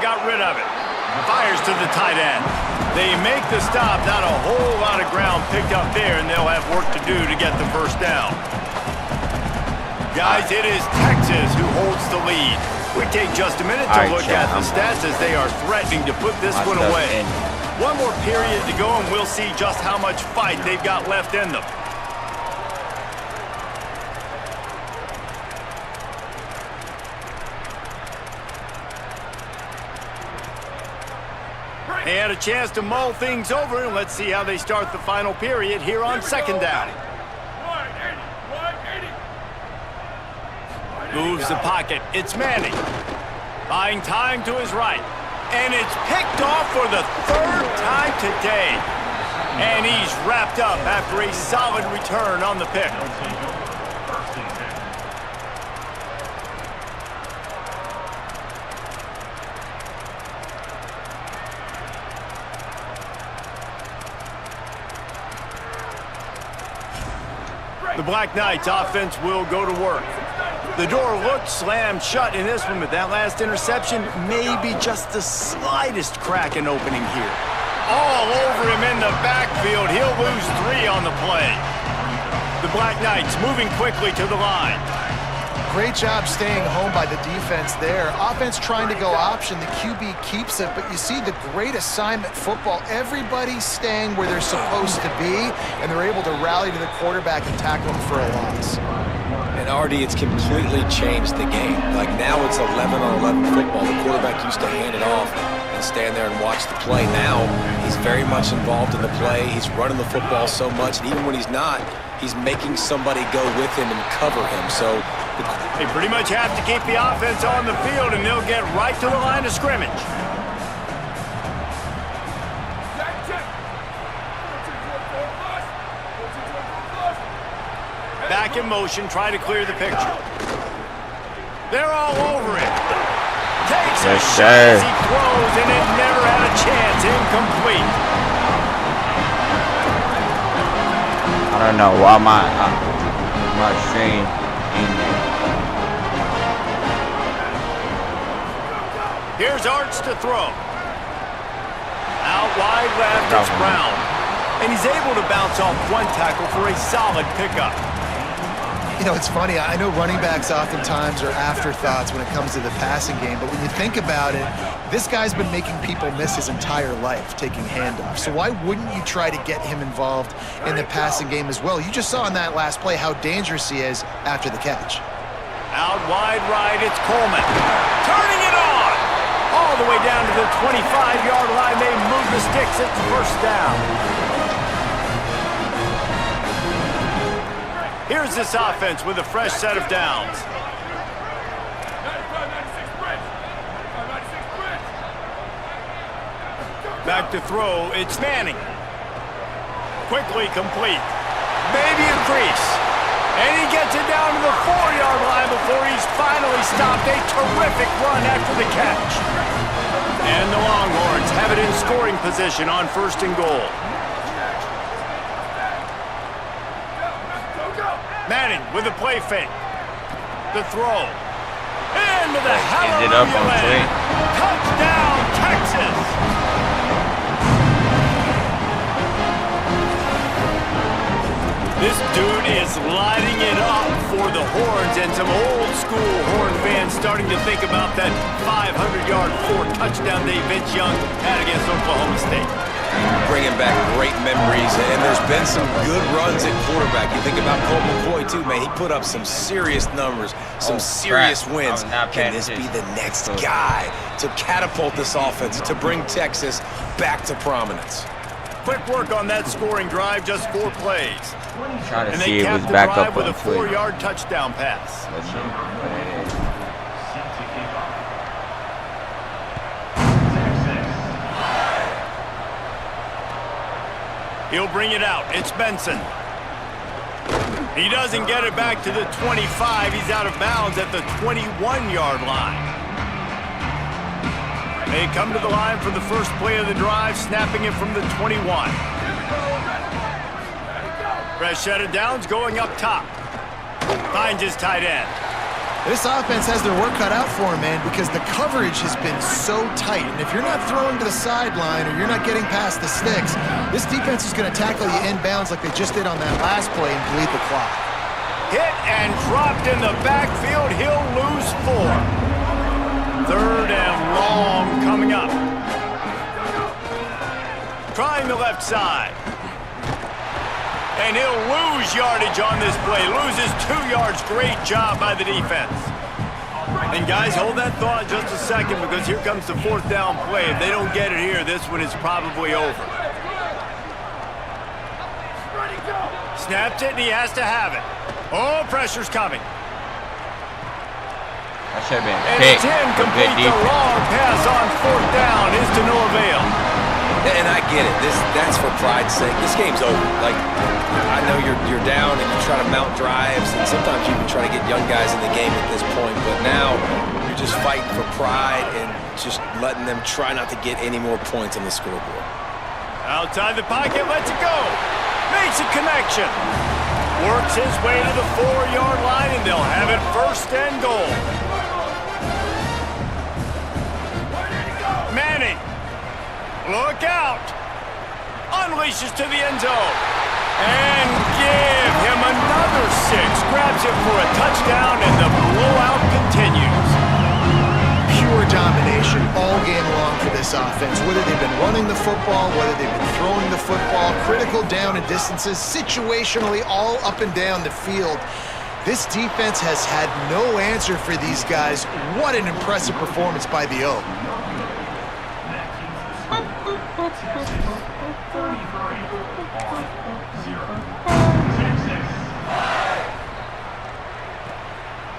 got rid of it. Fires to the tight end. They make the stop. Not a whole lot of ground picked up there, and they'll have work to do to get the first down. Guys, it is Texas who holds the lead. We take just a minute to look at the stats as they are threatening to put this one away. One more period to go, and we'll see just how much fight they've got left in them. They had a chance to mull things over, and let's see how they start the final period here on second down. Moves the pocket. It's Manning. Buying time to his right. And it's picked off for the third time today. And he's wrapped up after a solid return on the pick. The Black Knights offense will go to work. The door looked slammed shut in this one, but that last interception may be just the slightest crack in opening here. All over him in the backfield. He'll lose 3 on the play. The Black Knights moving quickly to the line. Great job staying home by the defense there. Offense trying to go option. The QB keeps it, but you see the great assignment football. Everybody's staying where they're supposed to be, and they're able to rally to the quarterback and tackle him for a loss. And RD, it's completely changed the game. Like now it's 11-on-11 football. The quarterback used to hand it off and stand there and watch the play. Now he's very much involved in the play. He's running the football so much, and even when he's not, he's making somebody go with him and cover him. So they pretty much have to keep the offense on the field, and they'll get right to the line of scrimmage. Back in motion, try to clear the picture. They're all over it. Takes a shot as he throws, and it never had a chance. Incomplete. I don't know why my screen in there. Here's Arts to throw. Out wide left, it's Brown. And he's able to bounce off one tackle for a solid pickup. You know, it's funny. I know running backs oftentimes are afterthoughts when it comes to the passing game, but when you think about it, this guy's been making people miss his entire life taking handoffs. So why wouldn't you try to get him involved in the passing game as well? You just saw in that last play how dangerous he is after the catch. Out wide right, it's Coleman. Turning it on! All the way down to the 25-yard line. They move the sticks. It's first down. Here's this offense with a fresh set of downs. Back to throw, it's Manning. Quickly complete. Maybe a crease. And he gets it down to the 4-yard line before he's finally stopped. A terrific run after the catch. And the Longhorns have it in scoring position on first and goal. Manning with a play fake. The throw. Into the hallelujah land. Touchdown, Texas! This dude is lighting it up for the Horns, and some old school Horn fans starting to think about that 500-yard 4-touchdown day Vince Young had against Oklahoma State. Bringing back great memories, and there's been some good runs at quarterback. You think about Colt McCoy, too, man. He put up some serious numbers, some serious wins. Can this be the next guy to catapult this offense, to bring Texas back to prominence? Quick work on that scoring drive, just 4 plays. Trying to see if it was back up with a 4-yard touchdown pass. He'll bring it out. It's Benson. He doesn't get it back to the 25. He's out of bounds at the 21-yard line. They come to the line for the first play of the drive, snapping it from the 21. Fresh set of downs going up top. Finds his tight end. This offense has their work cut out for them, man, because the coverage has been so tight. And if you're not throwing to the sideline or you're not getting past the sticks, this defense is going to tackle you inbounds like they just did on that last play and bleed the clock. Hit and dropped in the backfield. He'll lose 4. 3rd and long coming up. Trying the left side. And he'll lose yardage on this play. Loses 2 yards. Great job by the defense. And guys, hold that thought just a second because here comes the 4th down play. If they don't get it here, this one is probably over. Snapped it and he has to have it. Oh, pressure's coming. That should have been And picked. it's incomplete. The long pass on 4th down is to no avail. And I get it. That's for pride's sake. This game's over. Like, I know you're down and you try to mount drives, and sometimes you can try to get young guys in the game at this point, but now you're just fighting for pride and just letting them try not to get any more points on the scoreboard. Outside the pocket, lets it go. Makes a connection. Works his way to the 4-yard line, and they'll have it 1st and goal. Manning. Look out! Unleashes to the end zone. And give him another 6. Grabs it for a touchdown, and the blowout continues. Pure domination all game long for this offense. Whether they've been running the football, whether they've been throwing the football, critical down and distances, situationally all up and down the field. This defense has had no answer for these guys. What an impressive performance by the O.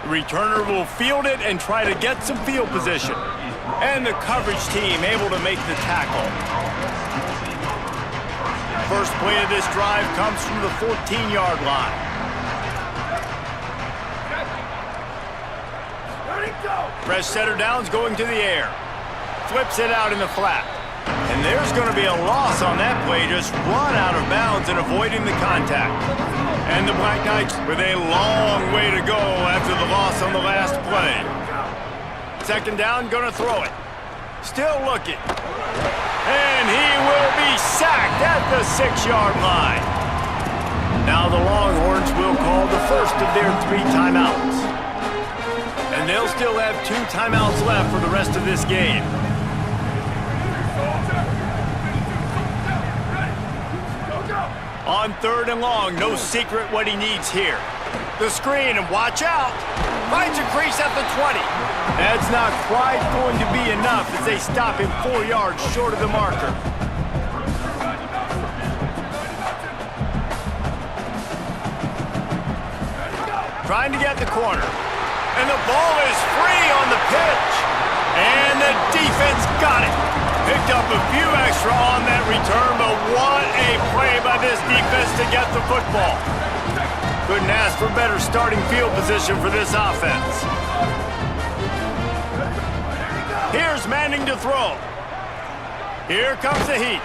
Returner will field it and try to get some field position. And the coverage team able to make the tackle. First play of this drive comes from the 14-yard line. Fresh setter down's going to the air. Flips it out in the flat. And there's going to be a loss on that play, just run out of bounds and avoiding the contact. And the Black Knights with a long way to go after the loss on the last play. 2nd down, going to throw it. Still looking. And he will be sacked at the 6-yard line. Now the Longhorns will call the first of their 3 timeouts. And they'll still have 2 timeouts left for the rest of this game. On 3rd and long, no secret what he needs here. The screen, and watch out. Finds a crease at the 20. That's not quite going to be enough as they stop him 4 yards short of the marker. Trying to get the corner. And the ball is free on the pitch. And the defense got it. Picked up a few extra on that return, but what a play by this defense to get the football. Couldn't ask for better starting field position for this offense. Here's Manning to throw. Here comes the heat.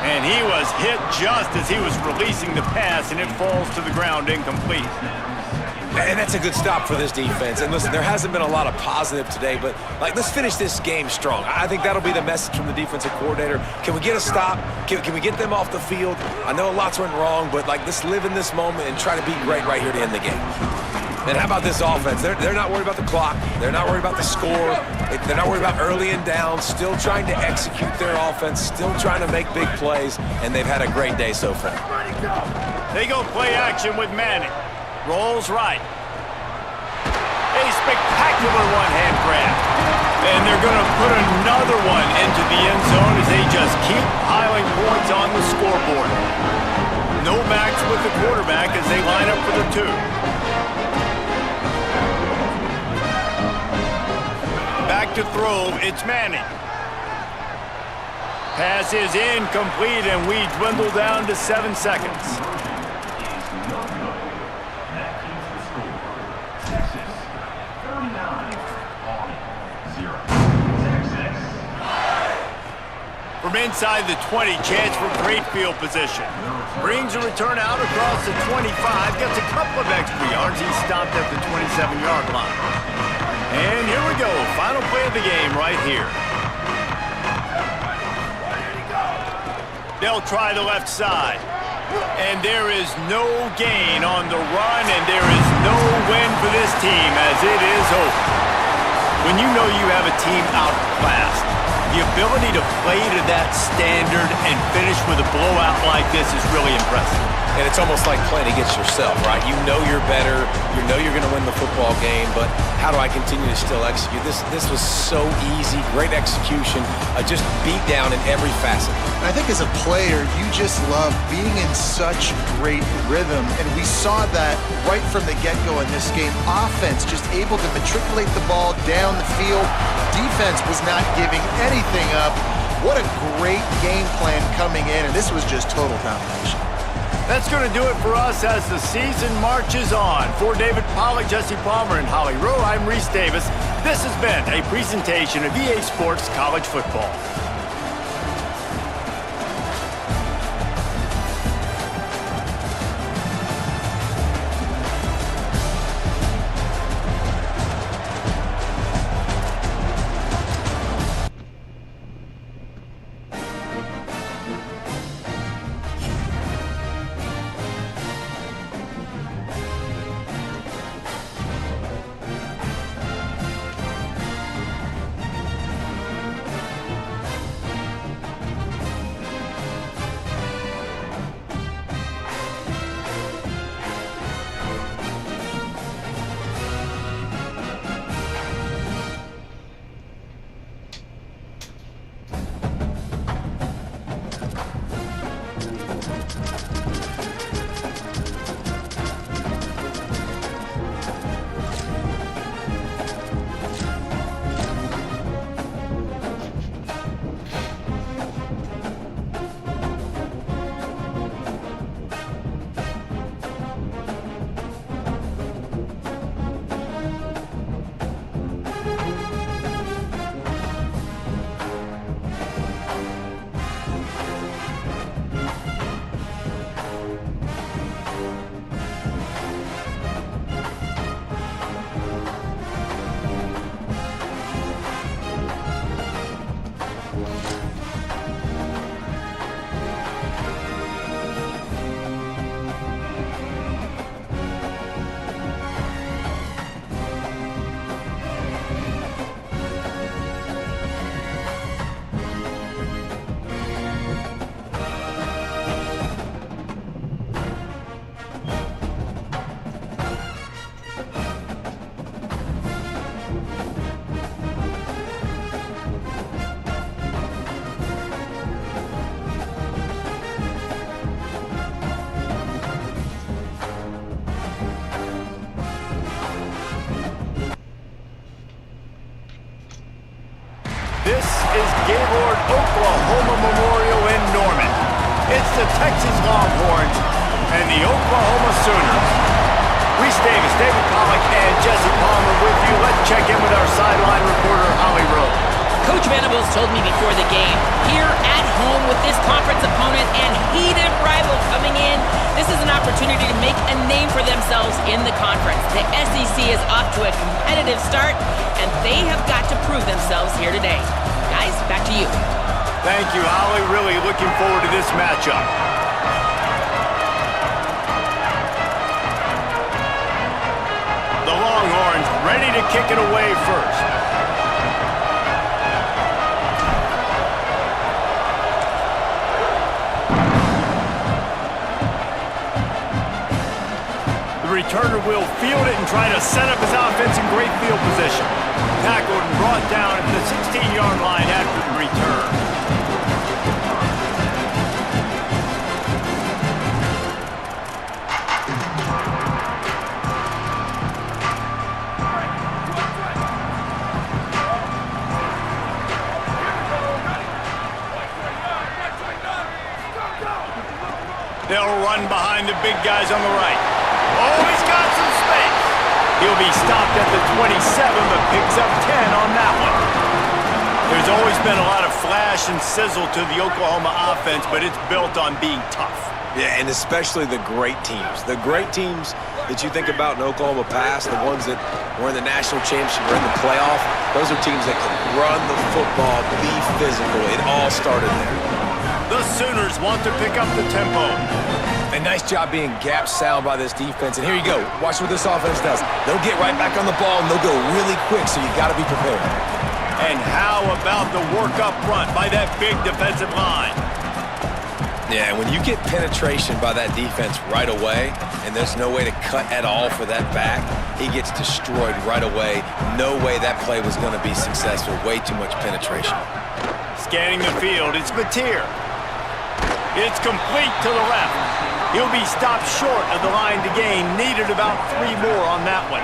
And he was hit just as he was releasing the pass, and it falls to the ground incomplete. And that's a good stop for this defense. And listen, there hasn't been a lot of positive today, but let's finish this game strong. I think that'll be the message from the defensive coordinator. Can we get a stop? Can we get them off the field? I know lots went wrong, but let's live in this moment and try to be great right here to end the game. And how about this offense? They're not worried about the clock. They're not worried about the score. They're not worried about early and down. Still trying to execute their offense. Still trying to make big plays. And they've had a great day so far. They go play action with Manning. Rolls right. A spectacular one-hand grab. And they're going to put another one into the end zone as they just keep piling points on the scoreboard. No backs with the quarterback as they line up for the 2. Back to throw, it's Manning. Pass is incomplete, and we dwindle down to 7 seconds. From inside the 20, chance for great field position. Brings a return out across the 25, gets a couple of extra yards. He's stopped at the 27-yard line. And here we go, final play of the game right here. They'll try the left side. And there is no gain on the run, and there is no win for this team as it is over. When you know you have a team outclassed, the ability to play to that standard and finish with a blowout like this is really impressive. And it's almost like playing against yourself, right? You know you're better. You know you're going to win the football game, but how do I continue to still execute? This was so easy, great execution, just beat down in every facet. I think as a player, you just love being in such great rhythm, and we saw that right from the get-go in this game. Offense just able to matriculate the ball down the field. Defense was not giving anything up. What a great game plan coming in, and this was just total domination. That's going to do it for us as the season marches on. For David Pollack, Jesse Palmer, and Holly Rowe, I'm Reese Davis. This has been a presentation of EA Sports College Football. This is Gaylord Oklahoma Memorial in Norman. It's the Texas Longhorns and the Oklahoma Sooners. Reese Davis, David Pollack, and Jesse Palmer with you. Let's check in with our sideline reporter, Holly Rowe. Coach Venables told me before the game, here at home with this conference opponent and heated rival coming in, this is an opportunity to make a name for themselves in the conference. The SEC is off to a competitive start, and they have got to prove themselves here today. Guys, back to you. Thank you, Holly. Really looking forward to this matchup. The Longhorns ready to kick it away first. Returner will field it and try to set up his offense in great field position. Tackled and brought down at the 16-yard line after the return. They'll run behind the big guys on the right. Oh, he's got some space. He'll be stopped at the 27, but picks up 10 on that one. There's always been a lot of flash and sizzle to the Oklahoma offense, but it's built on being tough. Yeah, and especially the great teams. The great teams that you think about in Oklahoma past, the ones that were in the national championship or in the playoff, those are teams that can run the football, be physical. It all started there. The Sooners want to pick up the tempo. A nice job being gap sound by this defense. And here you go. Watch what this offense does. They'll get right back on the ball, and they'll go really quick, so you got to be prepared. And how about the work up front by that big defensive line? Yeah, and when you get penetration by that defense right away, and there's no way to cut at all for that back, he gets destroyed right away. No way that play was going to be successful. Way too much penetration. Scanning the field, it's Mateer. It's complete to the left. He'll be stopped short of the line to gain. Needed about 3 more on that one.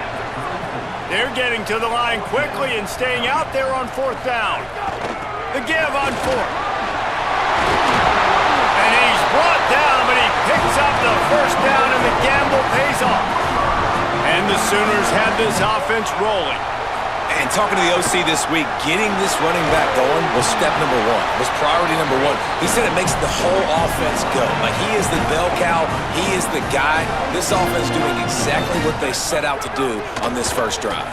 They're getting to the line quickly and staying out there on 4th down. The give on 4th. And he's brought down, but he picks up the 1st down, and the gamble pays off. And the Sooners have this offense rolling. And talking to the OC this week, getting this running back going was step number 1, was priority number 1. He said it makes the whole offense go. Like, he is the bell cow, he is the guy. This offense doing exactly what they set out to do on this first drive.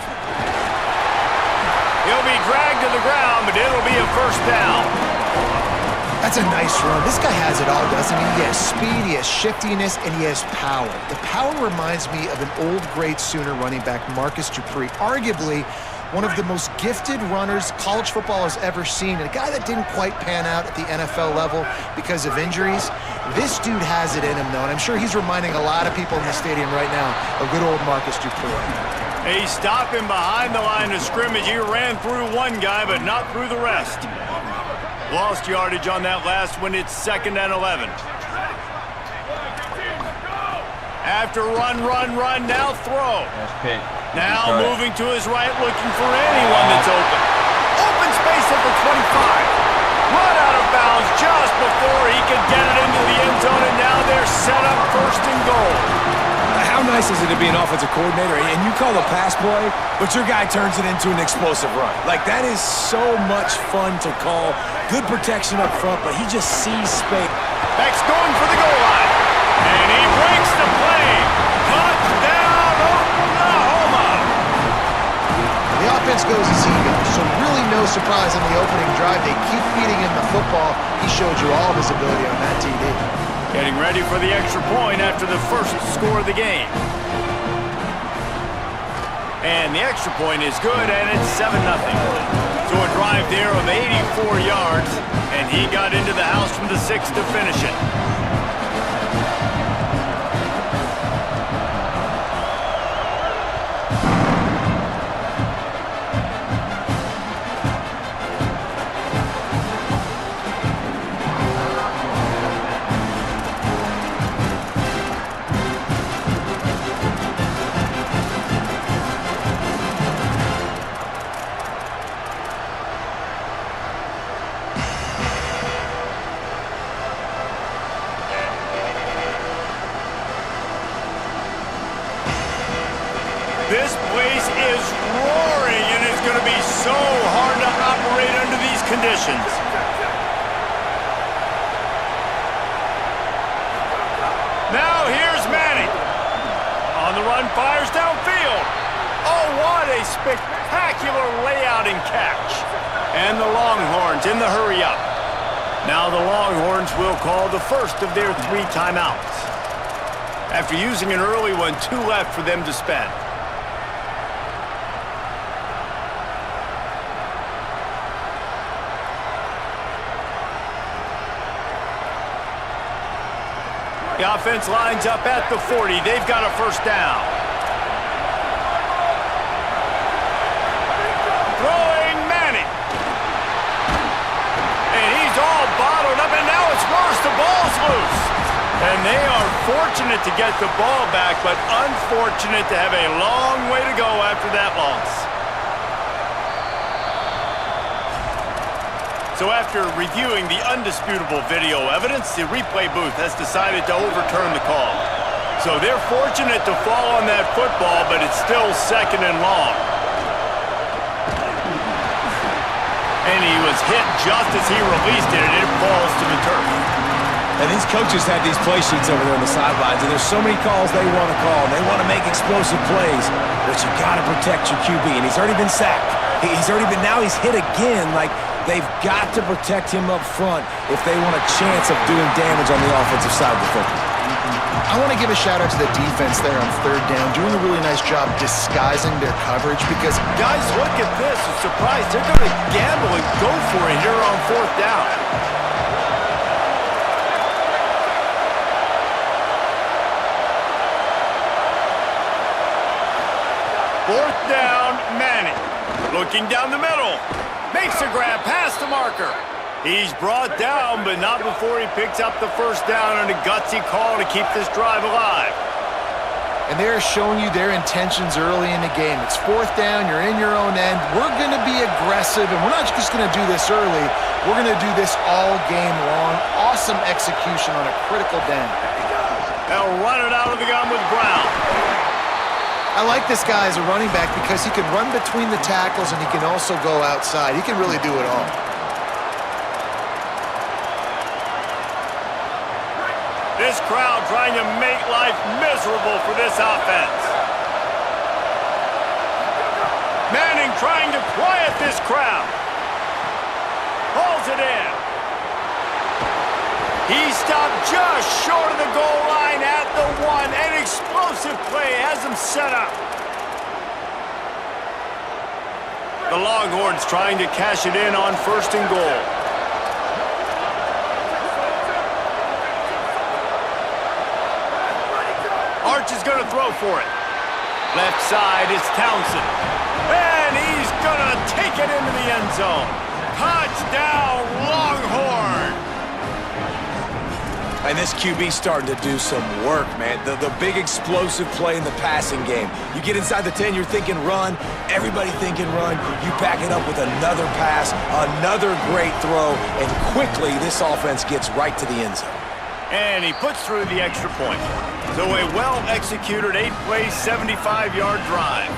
He'll be dragged to the ground, but it'll be a 1st down. That's a nice run. This guy has it all, doesn't he? He has speed, he has shiftiness, and he has power. The power reminds me of an old great Sooner running back, Marcus Dupree, arguably one of the most gifted runners college football has ever seen, and a guy that didn't quite pan out at the NFL level because of injuries. This dude has it in him, though, and I'm sure he's reminding a lot of people in the stadium right now of good old Marcus Dupree. He's stopping behind the line of scrimmage. He ran through one guy, but not through the rest. Lost yardage on that last one. It's 2nd and 11. After run, now throw. Now moving to his right, looking for anyone that's open. Open space at the 25. Run out of bounds just before he could get it into the end zone, and now they're set up 1st and goal. How nice is it to be an offensive coordinator and you call a pass play, but your guy turns it into an explosive run? Like, that is so much fun to call. Good protection up front, but he just sees space. Beck's going for the goal line, and he breaks the play. Touchdown, Oklahoma! The offense goes as he goes, so really no surprise in the opening drive. They keep feeding him the football. He showed you all of his ability on that TD. Getting ready for the extra point after the first score of the game. And the extra point is good, and it's 7-0. So a drive there of 84 yards, and he got into the house from the 6 to finish it. This place is roaring, and it's going to be so hard to operate under these conditions. Now here's Manning. On the run, fires downfield. Oh, what a spectacular layout and catch. And the Longhorns in the hurry-up. Now the Longhorns will call the first of their 3 timeouts. After using an early one, 2 left for them to spend. The offense lines up at the 40. They've got a 1st down. Throwing Manning. And he's all bottled up, and now it's worse. The ball's loose. And they are fortunate to get the ball back, but unfortunate to have a long way to go after that loss. So after reviewing the undisputable video evidence, the replay booth has decided to overturn the call. So they're fortunate to fall on that football, but it's still 2nd and long. And he was hit just as he released it, and it falls to the turf. And these coaches have these play sheets over there on the sidelines, and there's so many calls they want to call. They want to make explosive plays, but you got to protect your QB, and he's already been sacked. Now he's hit again. Like, they've got to protect him up front if they want a chance of doing damage on the offensive side of the football. I want to give a shout-out to the defense there on third down, doing a really nice job disguising their coverage because... Guys, look at this. I'm surprised. They're going to gamble and go for it here on fourth down. Fourth down, Manning. Looking down the middle. Makes a grab past the marker. He's brought down, but not before he picks up the first down on a gutsy call to keep this drive alive. And they're showing you their intentions early in the game. It's fourth down, you're in your own end. We're going to be aggressive, and we're not just going to do this early. We're going to do this all game long. Awesome execution on a critical down. They'll run it out of the gun with Brown. I like this guy as a running back because he can run between the tackles and he can also go outside. He can really do it all. This crowd trying to make life miserable for this offense. Manning trying to quiet this crowd. Pulls it in. He stopped just short of the goal line at the 1. An explosive play has him set up. The Longhorns trying to cash it in on first and goal. Arch is going to throw for it. Left side is Townsend. And he's going to take it into the end zone. Touchdown, Longhorn! And this QB starting to do some work, man. The big explosive play in the passing game. You get inside the 10, you're thinking run. Everybody thinking run. You back it up with another pass, another great throw, and quickly this offense gets right to the end zone. And he puts through the extra point. So a well-executed 8-play, 75-yard drive.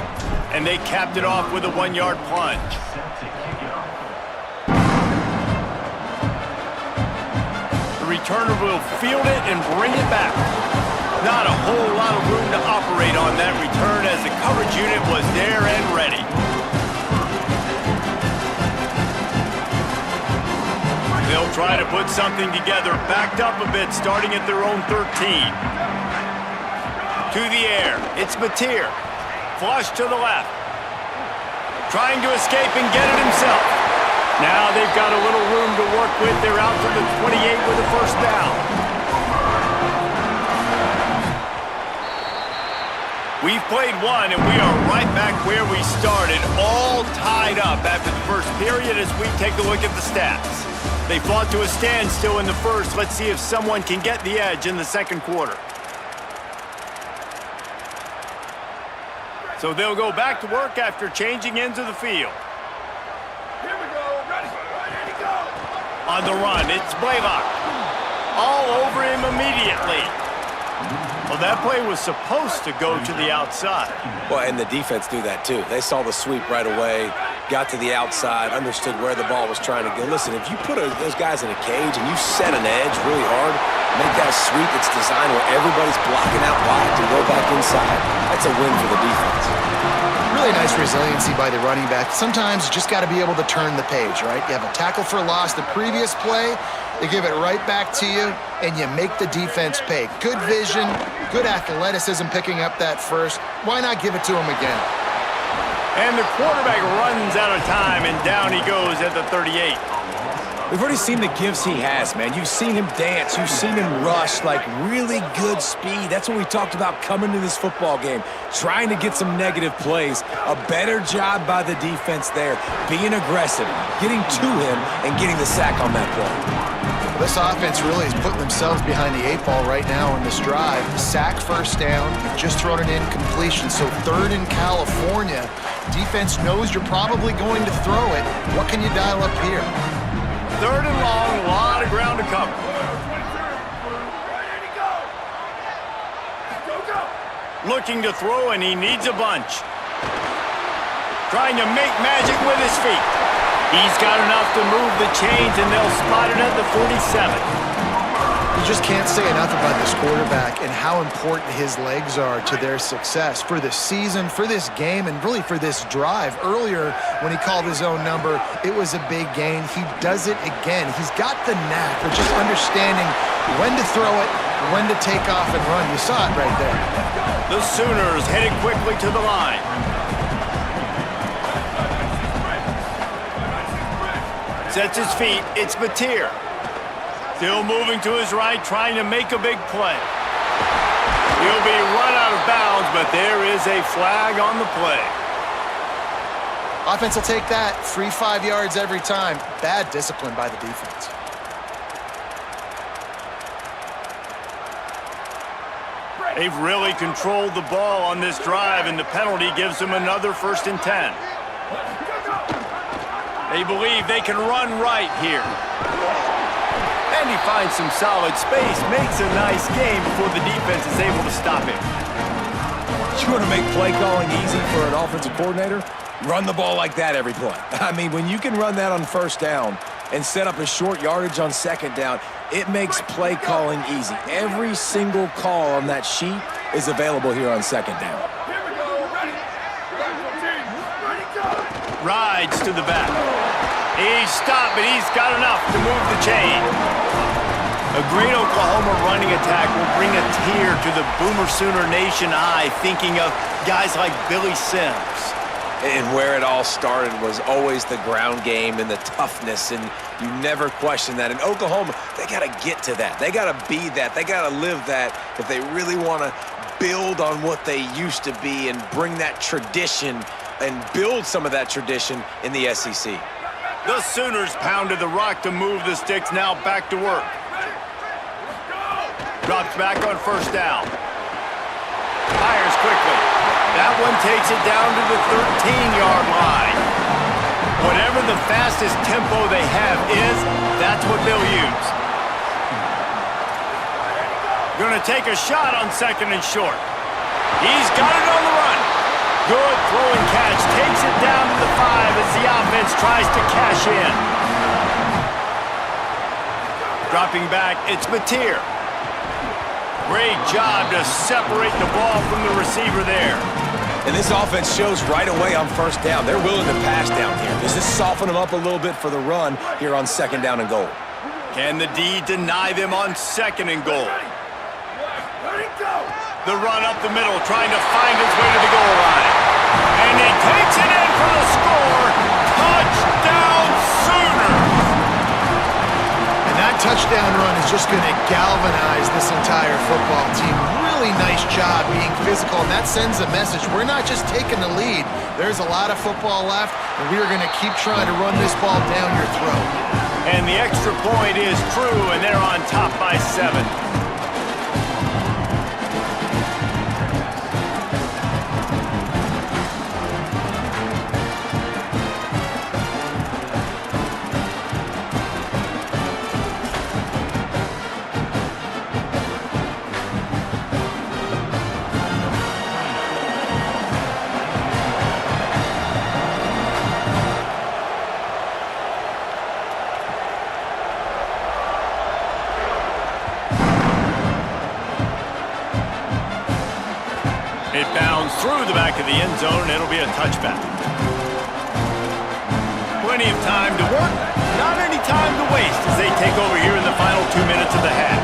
And they capped it off with a 1-yard plunge. The returner will field it and bring it back. Not a whole lot of room to operate on that return as the coverage unit was there and ready. They'll try to put something together, backed up a bit, starting at their own 13. To the air, it's Mateer. Flush to the left. Trying to escape and get it himself. Now they've got a little room to work with. They're out to the 28 with a first down. We've played one, and we are right back where we started, all tied up after the first period as we take a look at the stats. They fought to a standstill in the first. Let's see if someone can get the edge in the second quarter. So they'll go back to work after changing into the field. Here we go. Ready to go. On the run, it's Blaylock. All over him immediately. Well, that play was supposed to go to the outside. Well, and the defense do that too. They saw the sweep right away, got to the outside, understood where the ball was trying to go. Listen, if you put those guys in a cage and you set an edge really hard, make that sweep that's designed where everybody's blocking out wide to go back inside, that's a win for the defense. Really nice resiliency by the running back. Sometimes you just got to be able to turn the page, right? You have a tackle for loss the previous play, they give it right back to you, and you make the defense pay. Good vision, good athleticism picking up that first. Why not give it to him again? And the quarterback runs out of time, and down he goes at the 38. We've already seen the gifts he has, man. You've seen him dance. You've seen him rush, like really good speed. That's what we talked about coming to this football game, trying to get some negative plays. A better job by the defense there, being aggressive, getting to him, and getting the sack on that play. This offense really is putting themselves behind the 8 ball right now on this drive. Sack first down. You've just thrown an incompletion, so third in California. Defense knows you're probably going to throw it. What can you dial up here? Third and long, a lot of ground to cover. Ready to go. Go. Looking to throw, and he needs a bunch. Trying to make magic with his feet. He's got enough to move the chains, and they'll spot it at the 47. You just can't say enough about this quarterback and how important his legs are to their success for this season, for this game, and really for this drive. Earlier, when he called his own number, it was a big gain. He does it again. He's got the knack of just understanding when to throw it, when to take off and run. You saw it right there. The Sooners headed quickly to the line. Sets his feet. It's Mateer. Still moving to his right, trying to make a big play. He'll be run out of bounds, but there is a flag on the play. Offense will take that. Free 5 yards every time. Bad discipline by the defense. They've really controlled the ball on this drive, and the penalty gives them another 1st and 10. They believe they can run right here. And he finds some solid space, makes a nice game before the defense is able to stop him. You want to make play calling easy for an offensive coordinator? Run the ball like that every play. I mean, when you can run that on 1st down and set up a short yardage on 2nd down, it makes play calling easy. Every single call on that sheet is available here on 2nd down. Here we go. Ready. Ready, go. Rides to the back. He's stopped, but he's got enough to move the chain. A great Oklahoma running attack will bring a tear to the Boomer Sooner Nation eye, thinking of guys like Billy Sims. And where it all started was always the ground game and the toughness, and you never question that. In Oklahoma, they got to get to that. They got to be that. They got to live that if they really want to build on what they used to be and bring that tradition and build some of that tradition in the SEC. The Sooners pounded the rock to move the sticks, now back to work. Drops back on 1st down. Fires quickly. That one takes it down to the 13-yard line. Whatever the fastest tempo they have is, that's what they'll use. Gonna take a shot on 2nd and short. He's got it on the run. Good throw and catch. Takes it down to the 5 as the offense tries to cash in. Dropping back, it's Mateer. Great job to separate the ball from the receiver there. And this offense shows right away on 1st down. They're willing to pass down here. Does this soften them up a little bit for the run here on 2nd down and goal? Can the D deny them on 2nd and goal? Ready, go. The run up the middle, trying to find his way to the goal line. And he takes it in for the score. Touchdown, Sooners! And that touchdown run is just going to galvanize this entire football team. Really nice job being physical, and that sends a message. We're not just taking the lead. There's a lot of football left, and we are going to keep trying to run this ball down your throat. And the extra point is true, and they're on top by 7. It bounds through the back of the end zone, and it'll be a touchback. Plenty of time to work, not any time to waste as they take over here in the final 2 minutes of the half.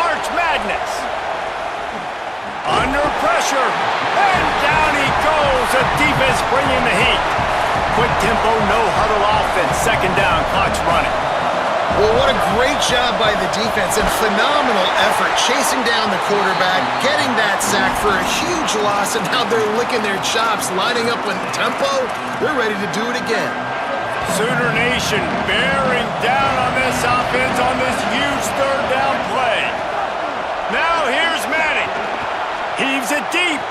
Arch Madness. Under pressure, and down he goes. The defense bringing the heat. Quick tempo, no huddle offense. 2nd down, clock's running. Well, what a great job by the defense and phenomenal effort chasing down the quarterback, getting that sack for a huge loss, and now they're licking their chops, lining up with tempo. They're ready to do it again. Sooner Nation bearing down on this offense on this huge 3rd down play. Now here's Manning. Heaves it deep.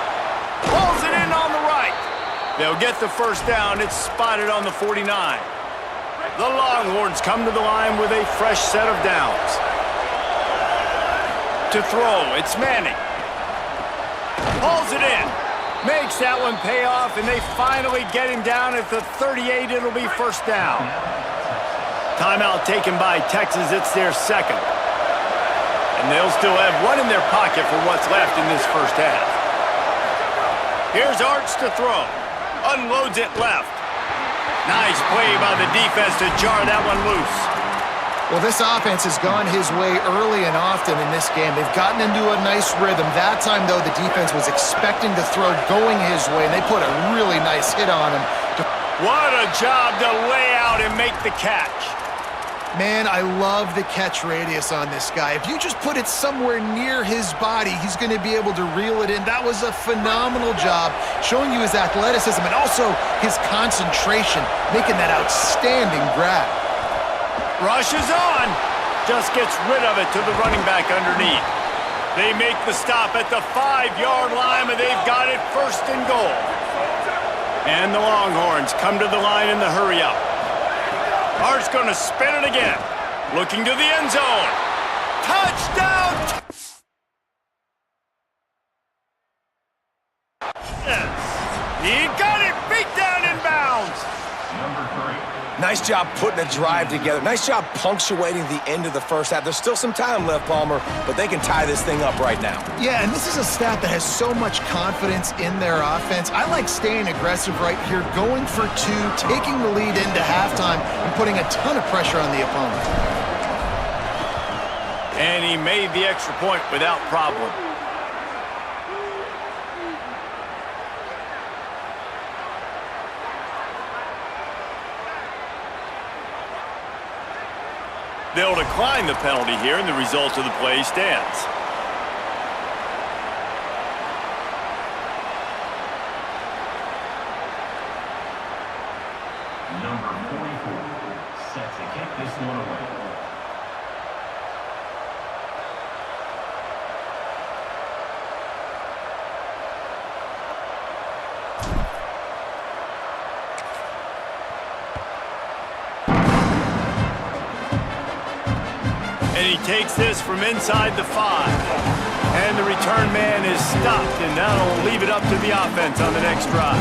Pulls it in on the right. They'll get the 1st down. It's spotted on the 49. The Longhorns come to the line with a fresh set of downs. To throw, it's Manning. Pulls it in. Makes that one pay off, and they finally get him down at the 38. It'll be first down. Timeout taken by Texas. It's their second. And they'll still have one in their pocket for what's left in this first half. Here's Arch to throw. Unloads it left. Nice play by the defense to jar that one loose. Well, this offense has gone his way early and often in this game. They've gotten into a nice rhythm. That time, though, the defense was expecting the throw going his way, and they put a really nice hit on him. What a job to lay out and make the catch. Man, I love the catch radius on this guy. If you just put it somewhere near his body, he's going to be able to reel it in. That was a phenomenal job, showing you his athleticism and also his concentration, making that outstanding grab. Rushes on. Just gets rid of it to the running back underneath. They make the stop at the 5-yard line, but they've got it first and goal. And the Longhorns come to the line in the hurry up. Art's going to spin it again. Looking to the end zone. Touchdown! Yes. He got it. Beat down in bounds. Nice job putting a drive together. Nice job punctuating the end of the first half. There's still some time left, Palmer, but they can tie this thing up right now. Yeah, and this is a staff that has so much confidence in their offense. I like staying aggressive right here, going for two, taking the lead into halftime, and putting a ton of pressure on the opponent. And he made the extra point without problem. They'll decline the penalty here, and the result of the play stands. Number 44 set to kick this one away. And he takes this from inside the 5. And the return man is stopped, and that'll leave it up to the offense on the next drive.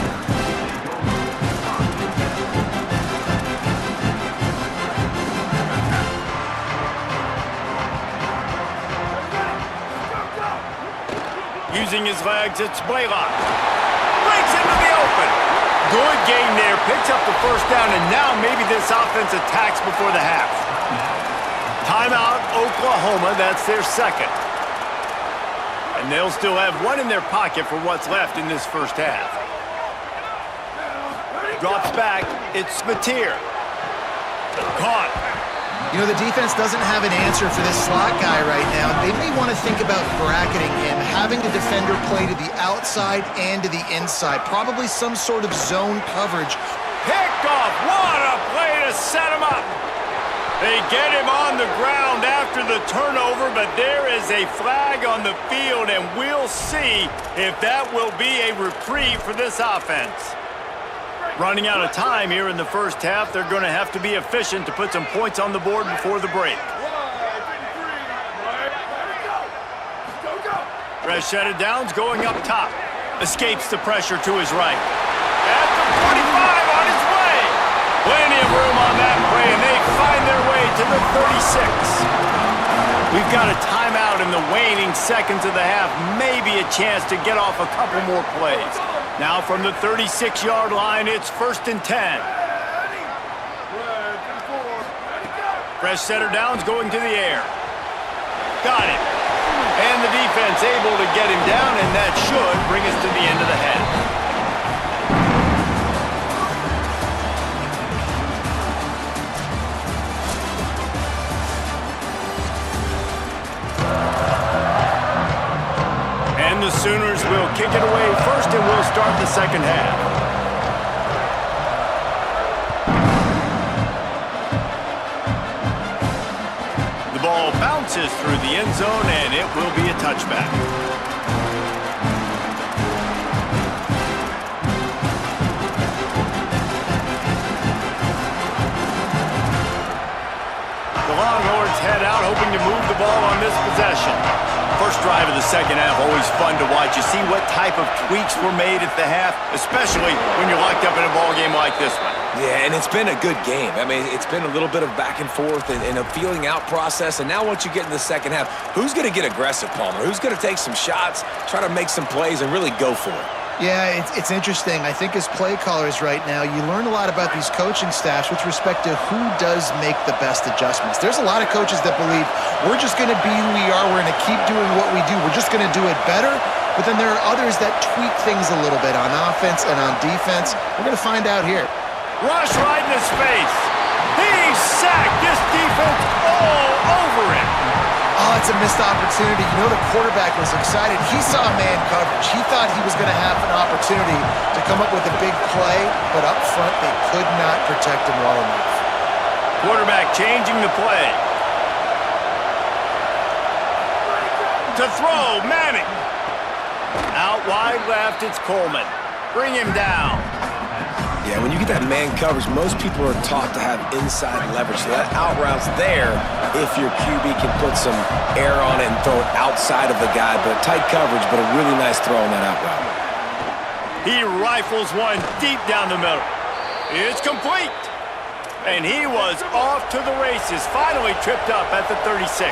Using his legs, it's Blaylock. Breaks into the open. Good gain there, picks up the first down, and now maybe this offense attacks before the half. Timeout, Oklahoma. That's their second. And they'll still have one in their pocket for what's left in this first half. Drops back. It's Spatier. Caught. You know, the defense doesn't have an answer for this slot guy right now. They may want to think about bracketing him, having the defender play to the outside and to the inside. Probably some sort of zone coverage. Picked off. What a play to set him up. They get him on the ground after the turnover, but there is a flag on the field, and we'll see if that will be a reprieve for this offense. Running out of time here in the first half, they're going to have to be efficient to put some points on the board before the break. Rashad Downs going up top. Escapes the pressure to his right. At the 45 on his way. Plenty of room on that play, and they find their way to the 36. We've got a timeout in the waning seconds of the half. Maybe a chance to get off a couple more plays. Now from the 36-yard line, it's 1st and 10. Fresh setter Downs going to the air. Got it. And the defense able to get him down, and that should bring us to the end of the half. The Sooners will kick it away first, and we'll start the second half. The ball bounces through the end zone, and it will be a touchback. The Longhorns head out, hoping to move the ball on this possession. First drive of the second half, always fun to watch. You see what type of tweaks were made at the half, especially when you're locked up in a ball game like this one. Yeah, and it's been a good game. I mean, it's been a little bit of back and forth and a feeling out process. And now once you get in the second half, who's going to get aggressive, Palmer? Who's going to take some shots, try to make some plays, and really go for it? Yeah, it's interesting. I think as play callers right now, you learn a lot about these coaching staffs with respect to who does make the best adjustments. There's a lot of coaches that believe we're just going to be who we are. We're going to keep doing what we do. We're just going to do it better. But then there are others that tweak things a little bit on offense and on defense. We're going to find out here. Rush right in his face. He's sacked. This defense all over him. Oh, it's a missed opportunity. You know, the quarterback was excited. He saw man coverage. He thought he was going to have an opportunity to come up with a big play, but up front, they could not protect him well enough. Quarterback changing the play. To throw, Manning. Out wide left, it's Coleman. Bring him down. Yeah, when you get that man coverage, most people are taught to have inside leverage. So that out route's there if your QB can put some air on it and throw it outside of the guy. But tight coverage, but a really nice throw on that out route. He rifles one deep down the middle. It's complete. And he was off to the races, finally tripped up at the 36.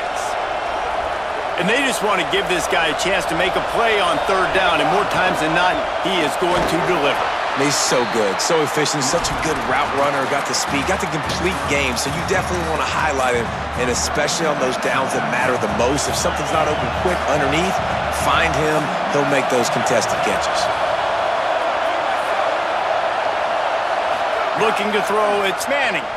And they just want to give this guy a chance to make a play on third down, and more times than not, he is going to deliver. He's so good, so efficient, such a good route runner, got the speed, got the complete game, so you definitely want to highlight him, and especially on those downs that matter the most. If something's not open quick underneath, find him, he'll make those contested catches. Looking to throw, it's Manning.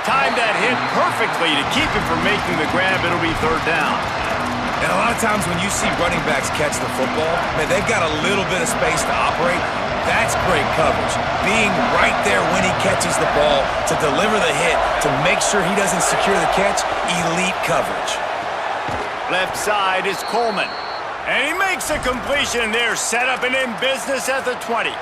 Timed that hit perfectly to keep him from making the grab. It'll be third down. And a lot of times when you see running backs catch the football, man, they've got a little bit of space to operate. That's great coverage. Being right there when he catches the ball to deliver the hit, to make sure he doesn't secure the catch, elite coverage. Left side is Coleman. And he makes a completion there, set up and in business at the 20.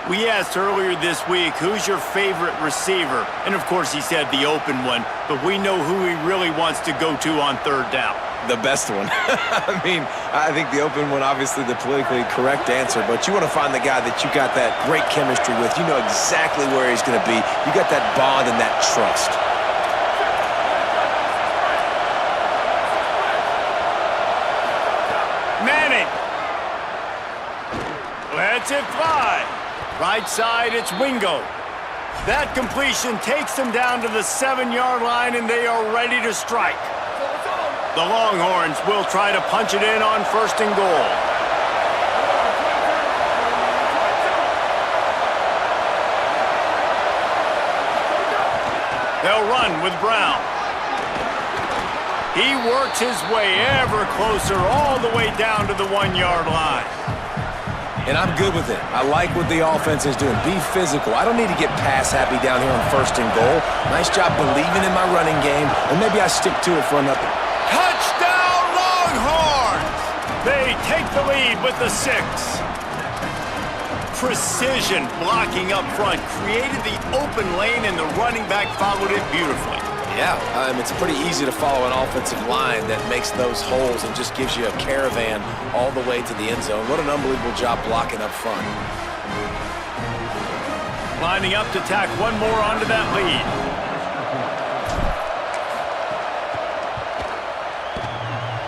We asked earlier this week, who's your favorite receiver? And of course he said the open one, but we know who he really wants to go to on third down. The best one. I mean, I think the open one, obviously the politically correct answer, but you want to find the guy that you got that great chemistry with. You know exactly where he's going to be. You got that bond and that trust. Manning. Lets it fly. Right side, it's Wingo. That completion takes them down to the 7-yard line, and they are ready to strike. The Longhorns will try to punch it in on first and goal. They'll run with Brown. He works his way ever closer all the way down to the 1-yard line. And I'm good with it. I like what the offense is doing. Be physical. I don't need to get pass happy down here on first and goal. Nice job believing in my running game, and maybe I stick to it for another. Touchdown, Longhorns! They take the lead with the 6. Precision blocking up front created the open lane, and the running back followed it beautifully. Yeah, it's pretty easy to follow an offensive line that makes those holes and just gives you a caravan all the way to the end zone. What an unbelievable job blocking up front. Lining up to tack one more onto that lead.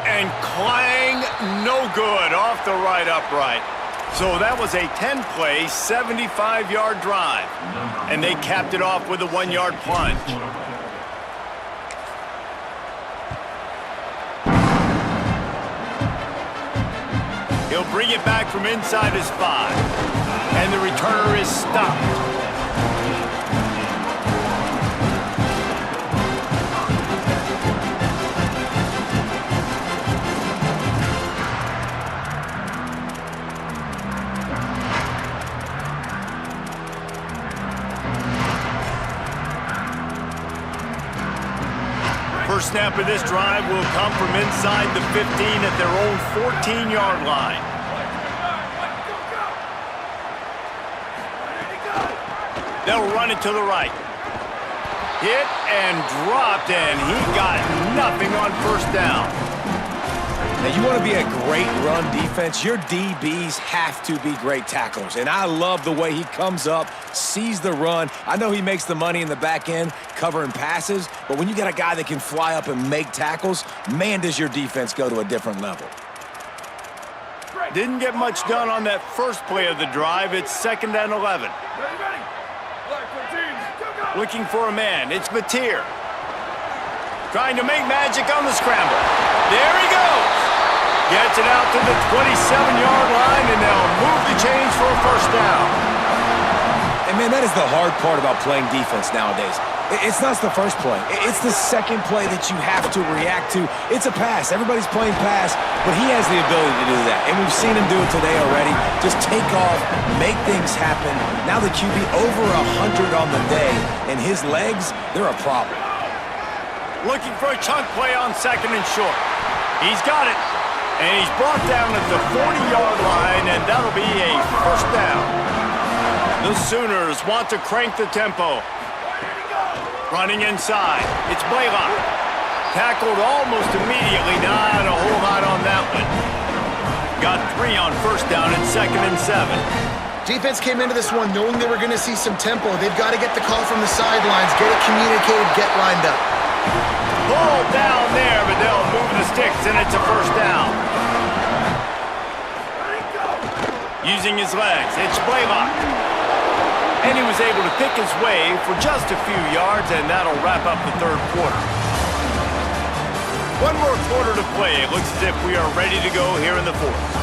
And clang, no good, off the right upright. So that was a 10-play, 75-yard drive. And they capped it off with a 1-yard plunge. He'll bring it back from inside his 5. And the returner is stopped. First snap of this drive will come from inside the 15 at their own 14-yard line. They'll run it to the right. Hit and dropped, and he got nothing on first down. Now, you want to be a great run defense, your DBs have to be great tacklers. And I love the way he comes up, sees the run. I know he makes the money in the back end covering passes, but when you got a guy that can fly up and make tackles, man, does your defense go to a different level. Didn't get much done on that first play of the drive. It's 2nd and 11. Looking for a man. It's Mateer. Trying to make magic on the scramble. There he goes. Gets it out to the 27-yard line, and they'll move the chains for a first down. And, man, that is the hard part about playing defense nowadays. It's not the first play. It's the second play that you have to react to. It's a pass. Everybody's playing pass, but he has the ability to do that. And we've seen him do it today already. Just take off, make things happen. Now the QB over 100 on the day, and his legs, they're a problem. Looking for a chunk play on 2nd and short. He's got it. And he's brought down at the 40-yard line, and that'll be a first down. The Sooners want to crank the tempo. Running inside. It's Blaylock. Tackled almost immediately. Not a whole lot on that one. Got 3 on first down and 2nd and 7. Defense came into this one knowing they were going to see some tempo. They've got to get the call from the sidelines, get it communicated, get lined up. Ball down there, but they'll move the sticks, and it's a first down. Using his legs, it's Blaylock. And he was able to pick his way for just a few yards, and that'll wrap up the third quarter. One more quarter to play. It looks as if we are ready to go here in the fourth.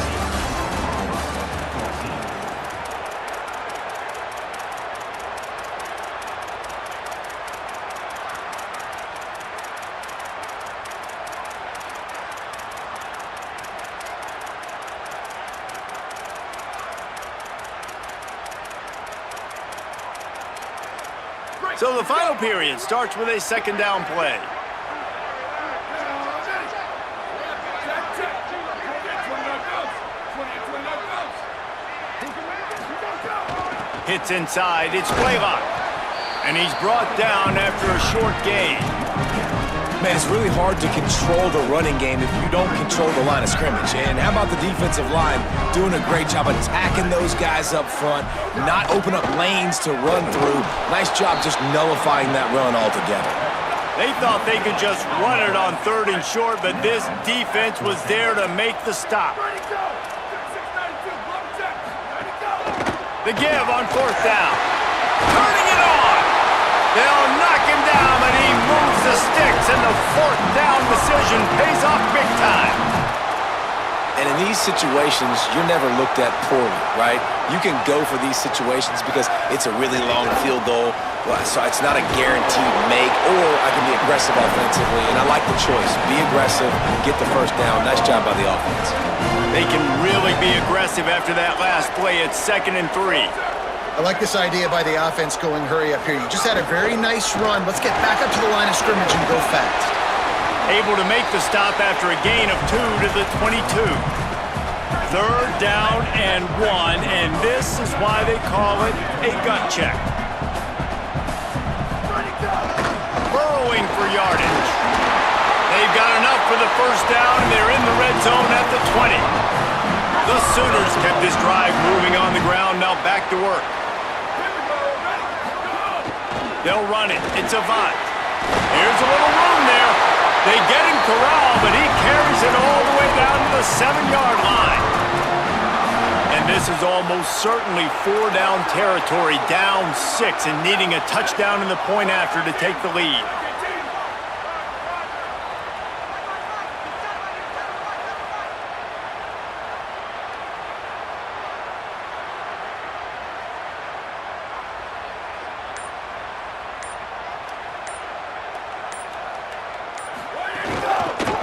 So the final period starts with a 2nd down play. Hits inside, it's Blaylock. And he's brought down after a short gain. Man, it's really hard to control the running game if you don't control the line of scrimmage. And how about the defensive line doing a great job attacking those guys up front, not open up lanes to run through. Nice job just nullifying that run altogether. They thought they could just run it on 3rd and short, but this defense was there to make the stop. The give on 4th down. Turning it on. They'll knock him down, but he moves the sticks, and the 4th down decision pays off big time. And in these situations, you're never looked at poorly, right? You can go for these situations because it's a really long field goal, so it's not a guaranteed make, or I can be aggressive offensively, and I like the choice. Be aggressive, get the first down. Nice job by the offense. They can really be aggressive after that last play. It's 2nd and 3. I like this idea by the offense going hurry up here. You just had a very nice run. Let's get back up to the line of scrimmage and go fast. Able to make the stop after a gain of 2 to the 22. 3rd down and 1, and this is why they call it a gut check. Burrowing for yardage. They've got enough for the first down, and they're in the red zone at the 20. The Sooners kept this drive moving on the ground, now back to work. They'll run it. It's Avant. Here's a little room there. They get him corralled, but he carries it all the way down to the 7-yard line. And this is almost certainly 4-down territory, down 6, and needing a touchdown in the point after to take the lead.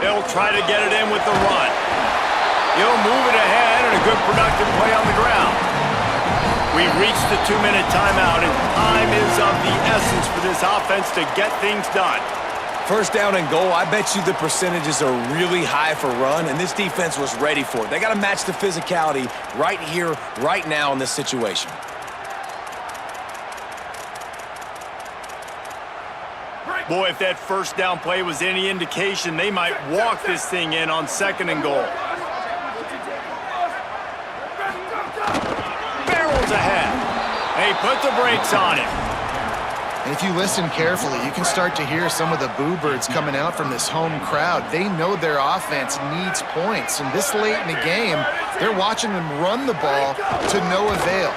They'll try to get it in with the run. He'll move it ahead, and a good productive play on the ground. We've reached the 2-minute timeout, and time is of the essence for this offense to get things done. First down and goal, I bet you the percentages are really high for run, and this defense was ready for it. They got to match the physicality right here, right now in this situation. Boy, if that first down play was any indication, they might walk this thing in on 2nd and goal. Barrels ahead. They put the brakes on him. And if you listen carefully, you can start to hear some of the boo birds coming out from this home crowd. They know their offense needs points, and this late in the game, they're watching them run the ball to no avail.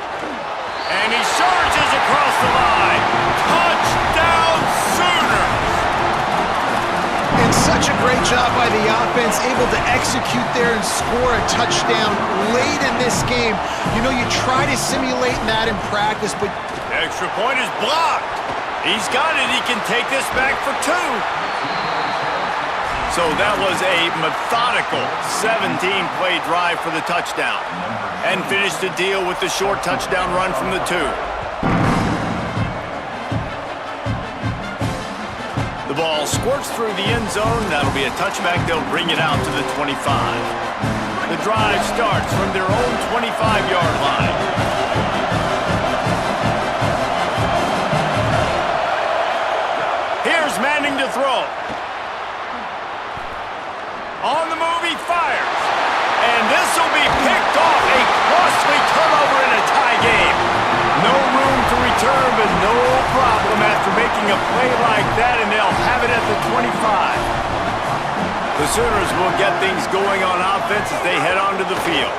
And he charges across the line. Touchdown Sooners! And such a great job by the offense, able to execute there and score a touchdown late in this game. You know, you try to simulate that in practice, but Extra point is blocked. He's got it. He can take this back for 2. So that was a methodical 17-play drive for the touchdown. And finished the deal with the short touchdown run from the 2. The ball squirts through the end zone. That'll be a touchback. They'll bring it out to the 25. The drive starts from their own 25-yard line. Here's Manning to throw. On the move, he fires. And this will be picked off. A costly turnover in a tie game. No room to return, but no problem after making a play like that, and they'll have it at the 25. The Sooners will get things going on offense as they head onto the field.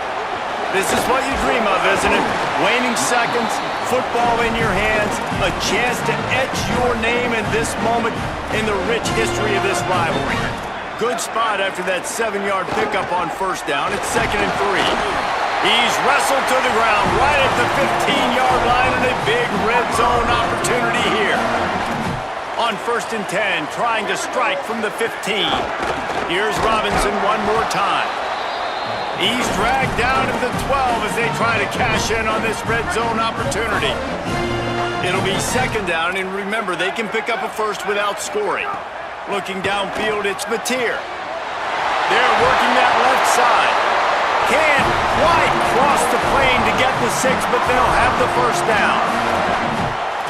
This is what you dream of, isn't it? Waning seconds, football in your hands, a chance to etch your name in this moment in the rich history of this rivalry. Good spot after that 7-yard pickup on first down. It's 2nd and 3. He's wrestled to the ground right at the 15-yard line, and a big red zone opportunity here. On 1st and 10, trying to strike from the 15. Here's Robinson one more time. He's dragged down to the 12 as they try to cash in on this red zone opportunity. It'll be 2nd down, and remember, they can pick up a first without scoring. Looking downfield, it's Mateer. They're working that left side. Can't quite cross the plane to get the 6, but they'll have the first down.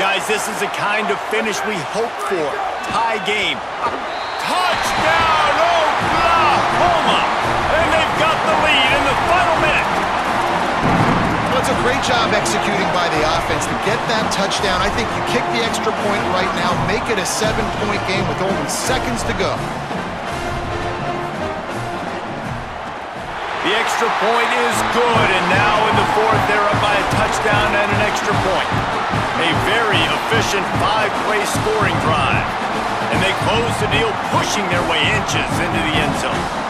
Guys, this is the kind of finish we hope for. Tie game. Touchdown, Oklahoma! And they've got the lead in the final minute. well, it's a great job executing by the offense to get that touchdown. I think you kick the extra point right now, make it a 7-point game with only seconds to go. The extra point is good, and now in the 4th, they're up by a touchdown and an extra point. A very efficient 5-play scoring drive. And they close the deal, pushing their way inches into the end zone.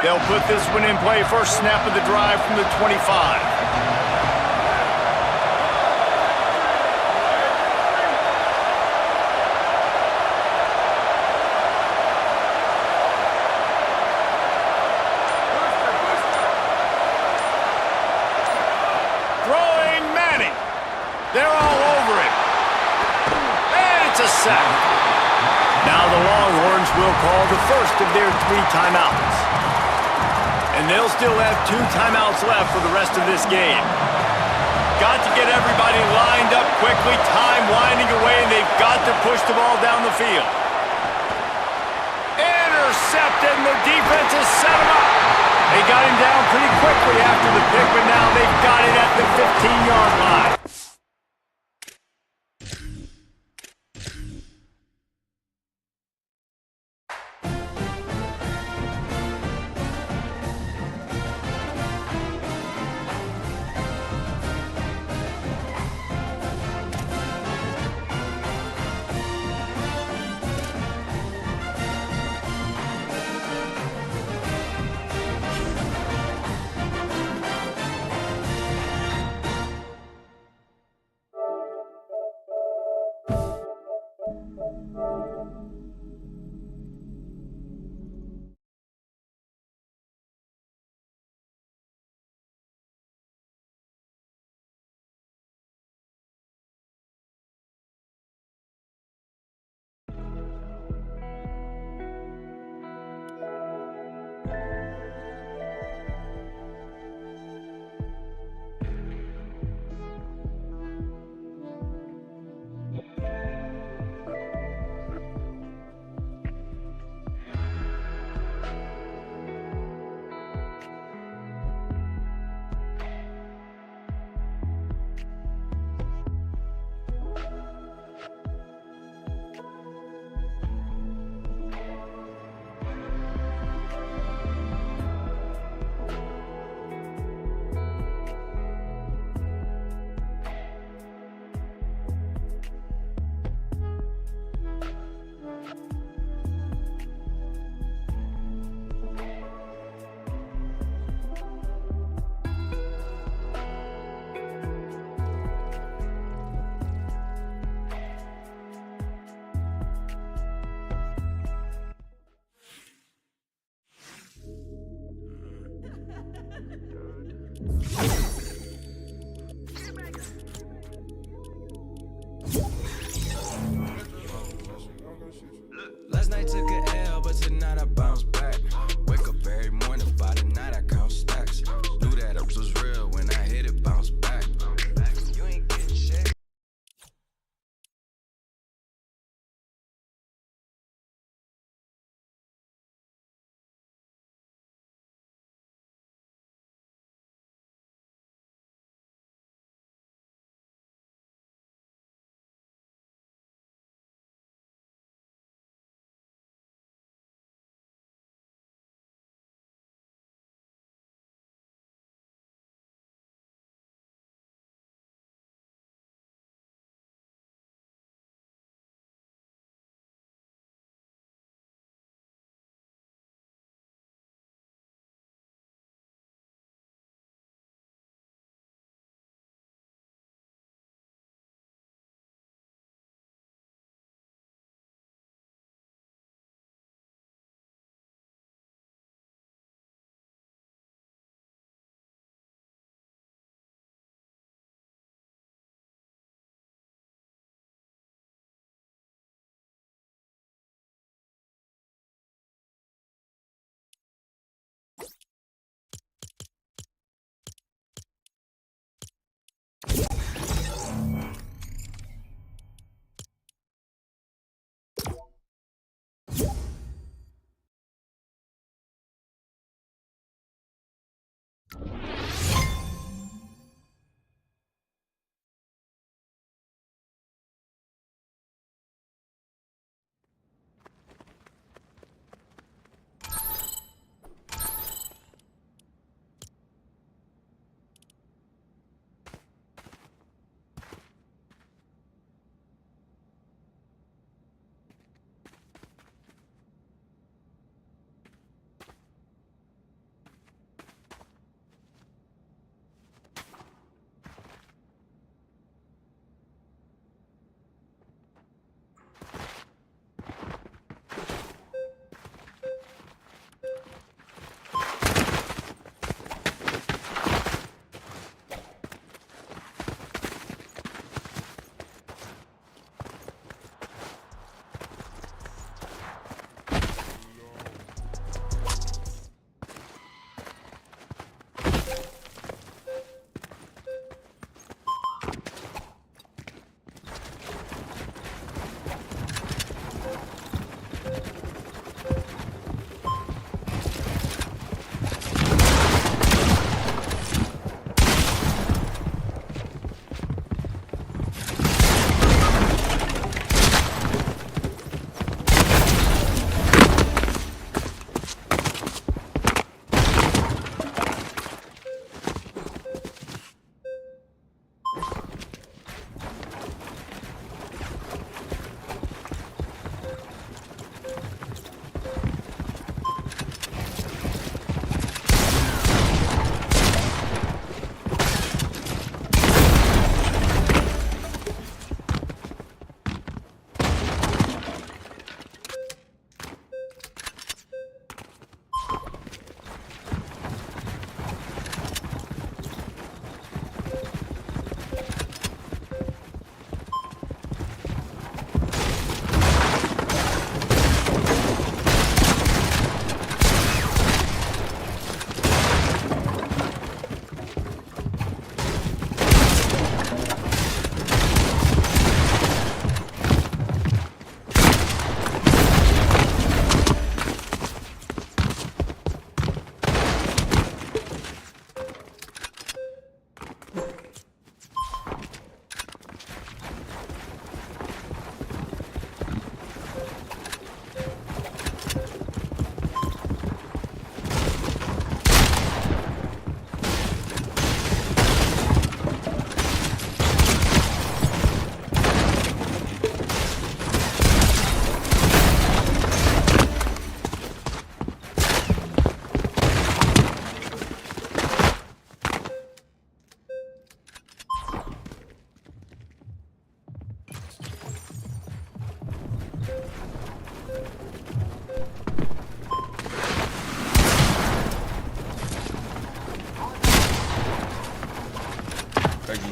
They'll put this one in play. First snap of the drive from the 25. Throwing Manning. They're all over it. And it's a sack. Now the Longhorns will call the first of their 3 timeouts. And they'll still have 2 timeouts left for the rest of this game. Got to get everybody lined up quickly, time winding away, and they've got to push the ball down the field. Intercepted, and the defense has set him up. They got him down pretty quickly after the pick, but now they've got it at the 15-yard line.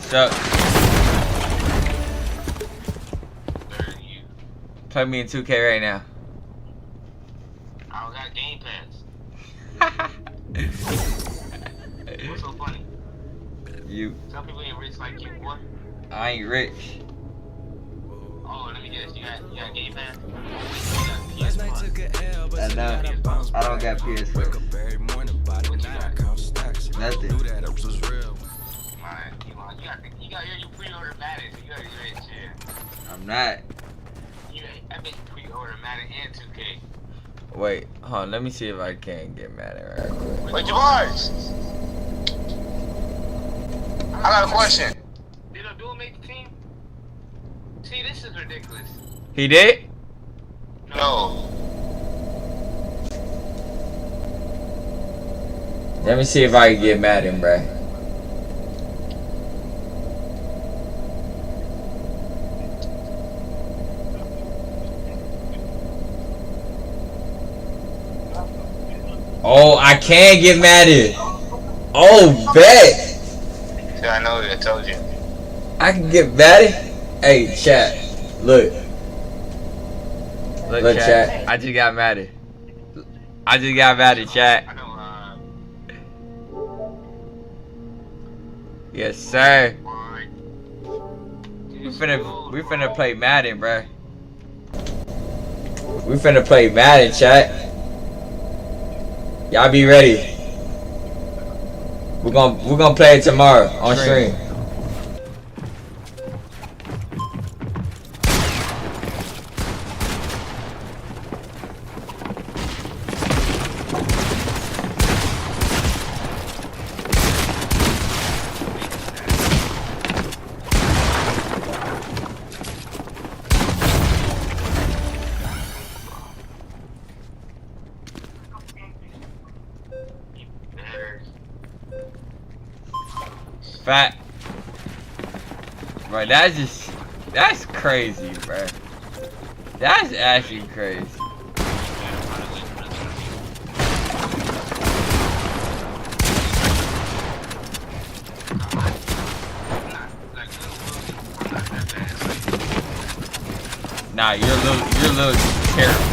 So, play me in 2K right now. I don't got Game Pass. What's so funny? You, Some people ain't rich like you, boy. I ain't rich. Oh, let me guess. You got Game Pass? You got PS1. I know. I don't got PS4. What you got? Nothing. Man, you got you pre-order Madden, so you got rich, yeah. I'm not. I bet you pre-order Madden and 2K. Wait, hold on. Let me see if I can get mad at right quick. Wait, Javars! I got a question. Did Abdul make the team? See, this is ridiculous. He did? No. Let me see if I can get mad at him, bruh. Oh, I can get mad at him. Oh, bet. Yeah, I know. I told you. I can get mad at him. Hey, chat. Look. Look, chat. I just got mad at. I just got mad at chat. I know. Yes, sir. Why? We finna play Madden, bruh. We finna play Madden, chat. Y'all be ready. We're gonna play it tomorrow on stream. Fat. Bro, that's crazy, bro. That's actually crazy. Nah, you're a little terrible.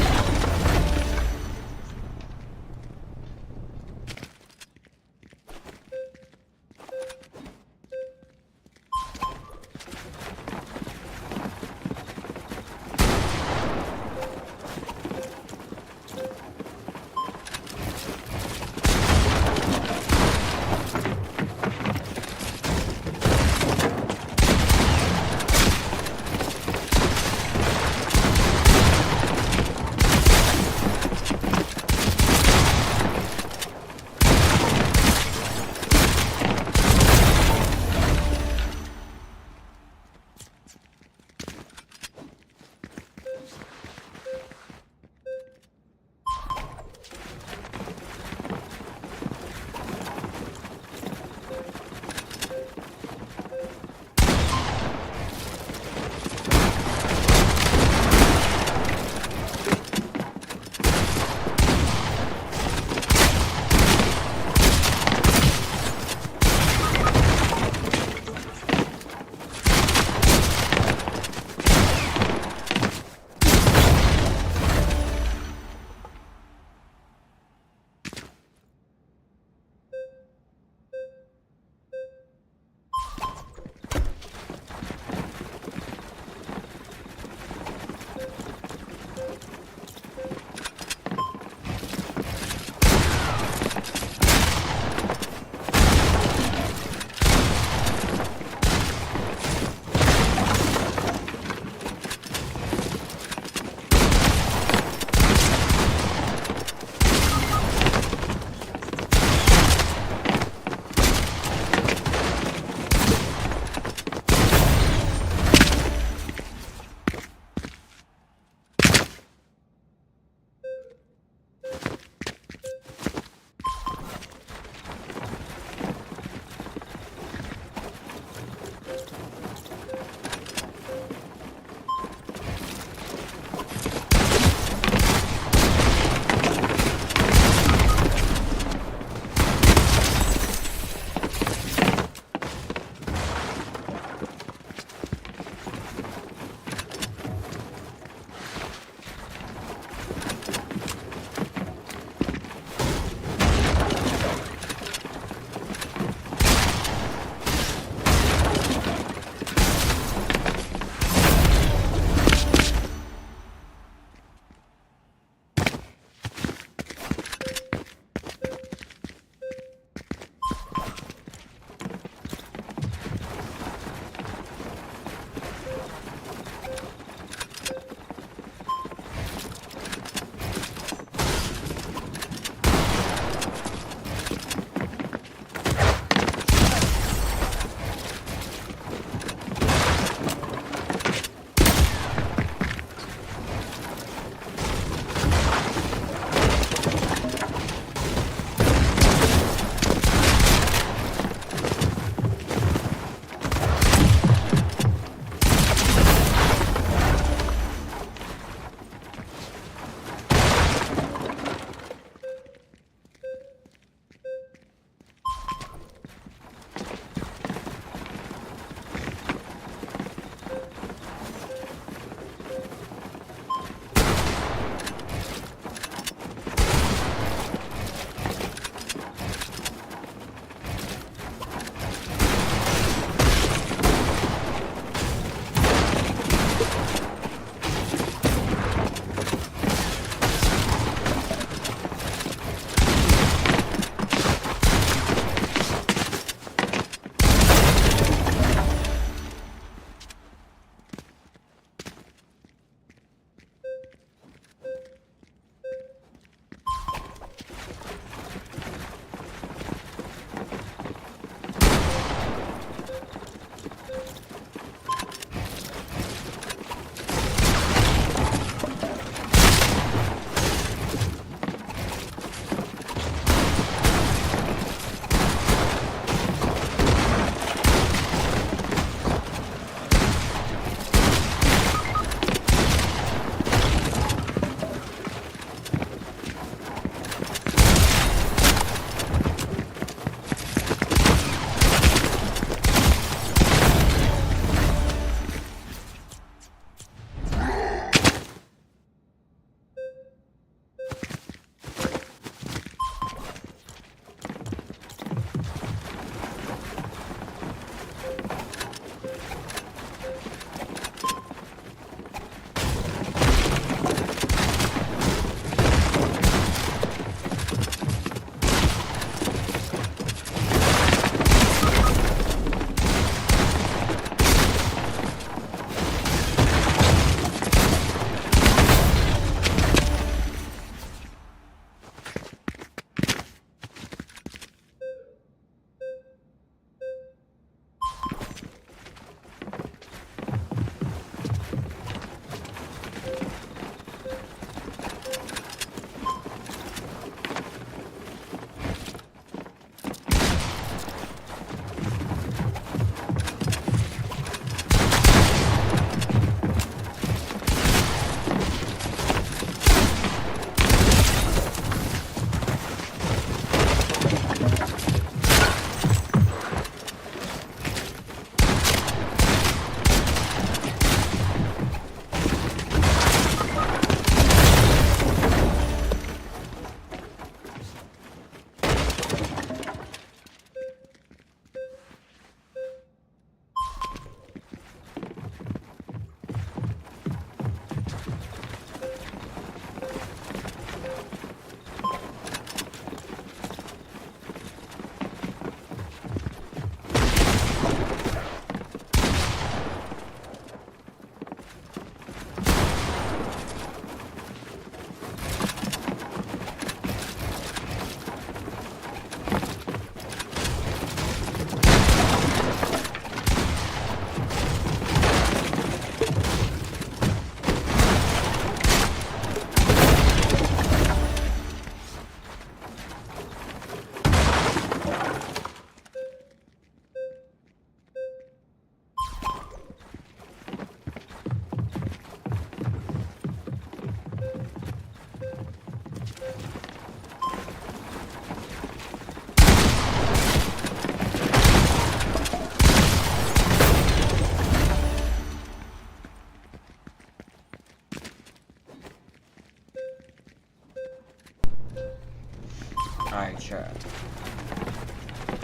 Alright, sure.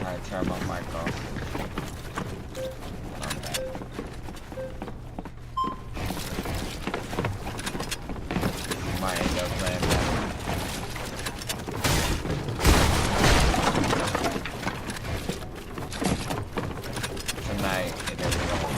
Alright, turn my mic off. Okay. Might end up playing that. Tonight, and then we're gonna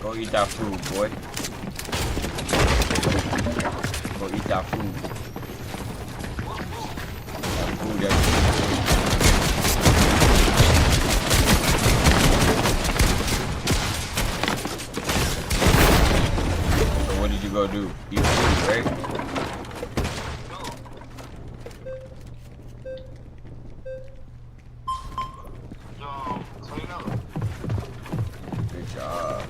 Go eat that food, boy. Go eat that food. That food that So what did you go do? Eat food, right? Good job.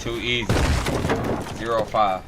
Too easy. 0-5.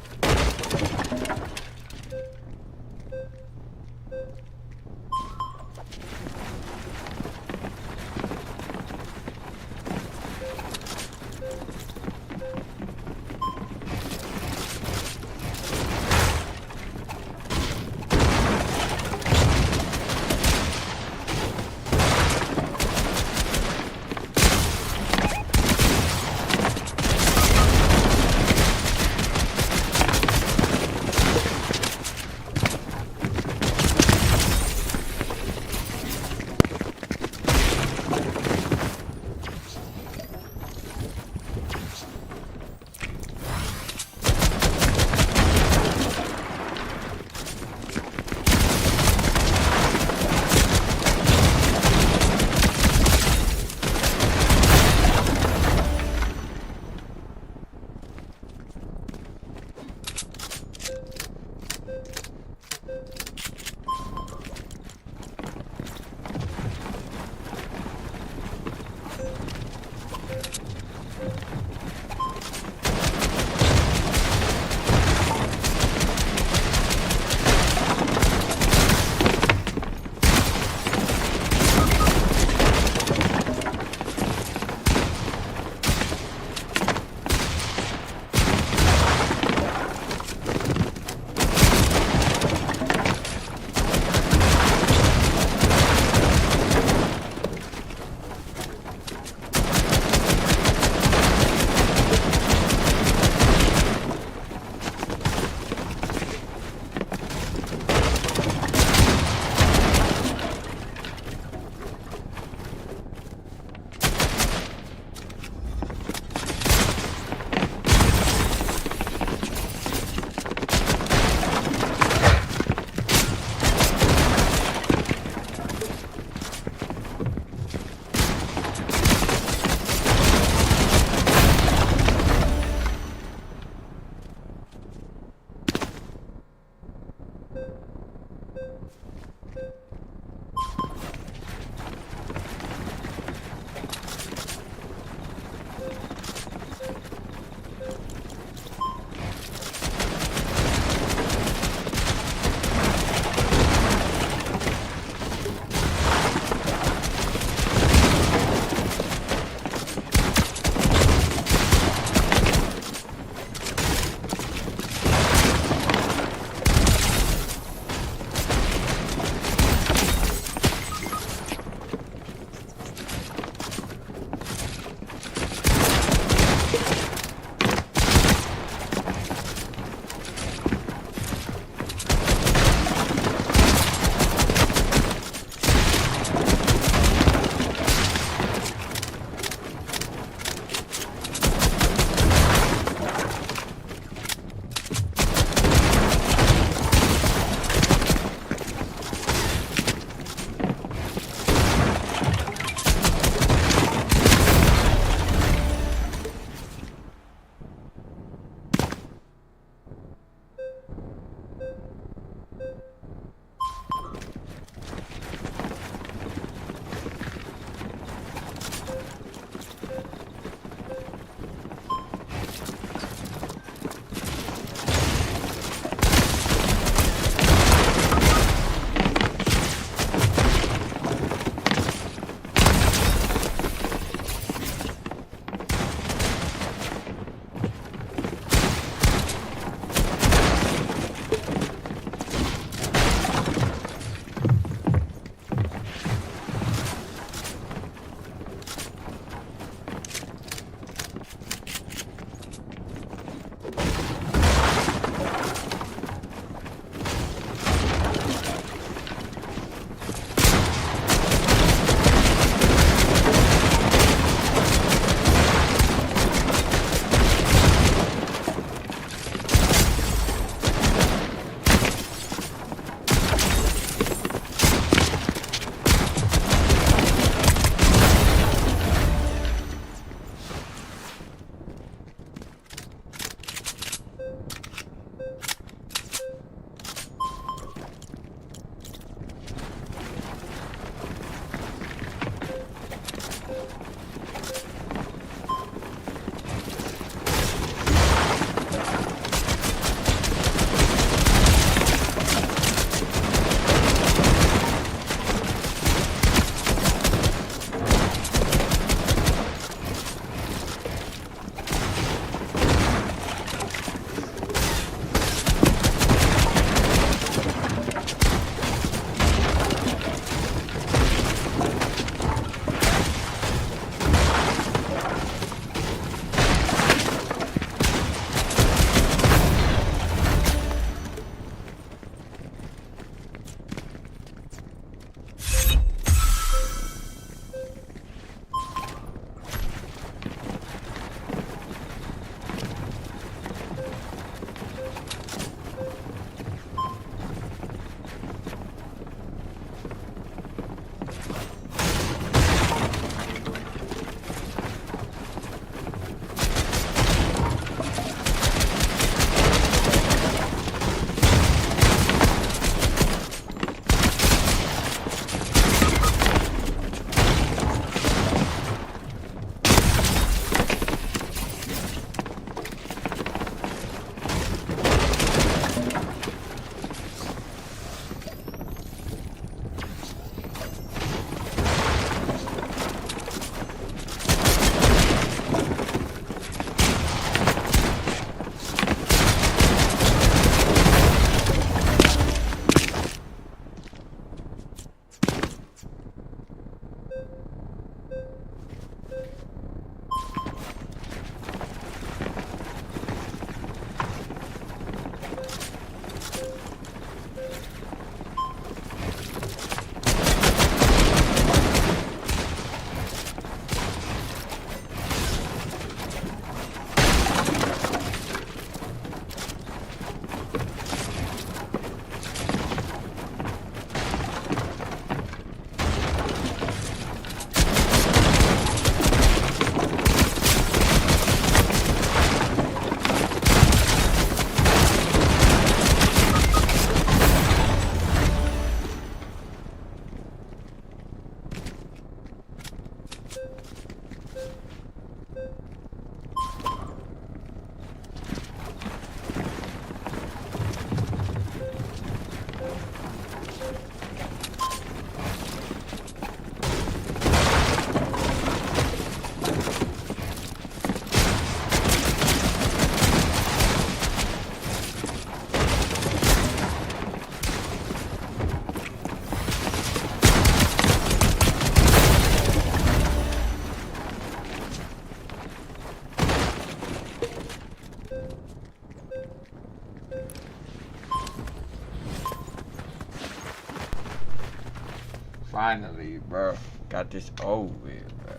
Finally, bro. Got this over with, bro.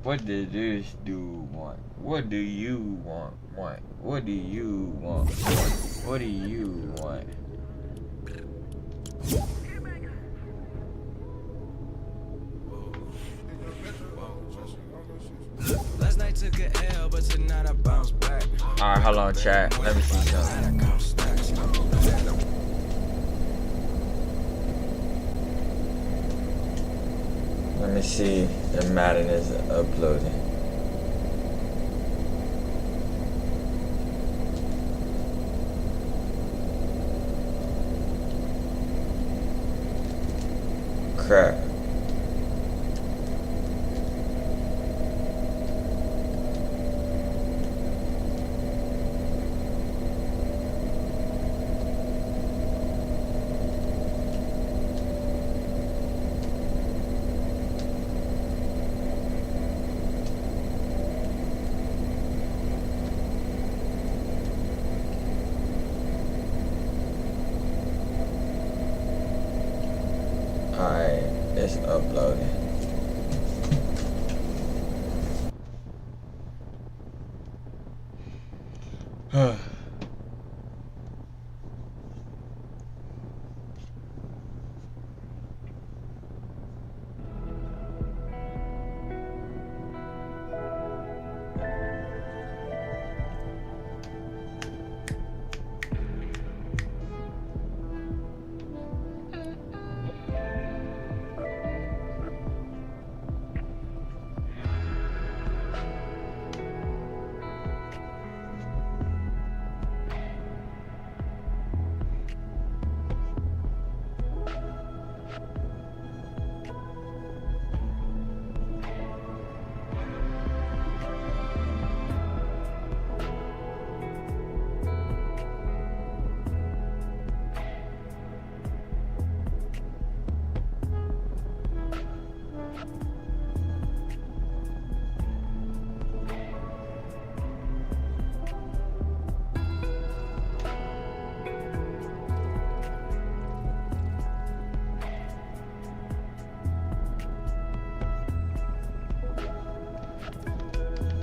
What did this dude want? What do you want? What do you want? What do you want? Last night took a L, but tonight I bounce back. Alright, hold on, chat. Let me see something. Let me see if Madden is uploading. Crap. Alright, it's uploading.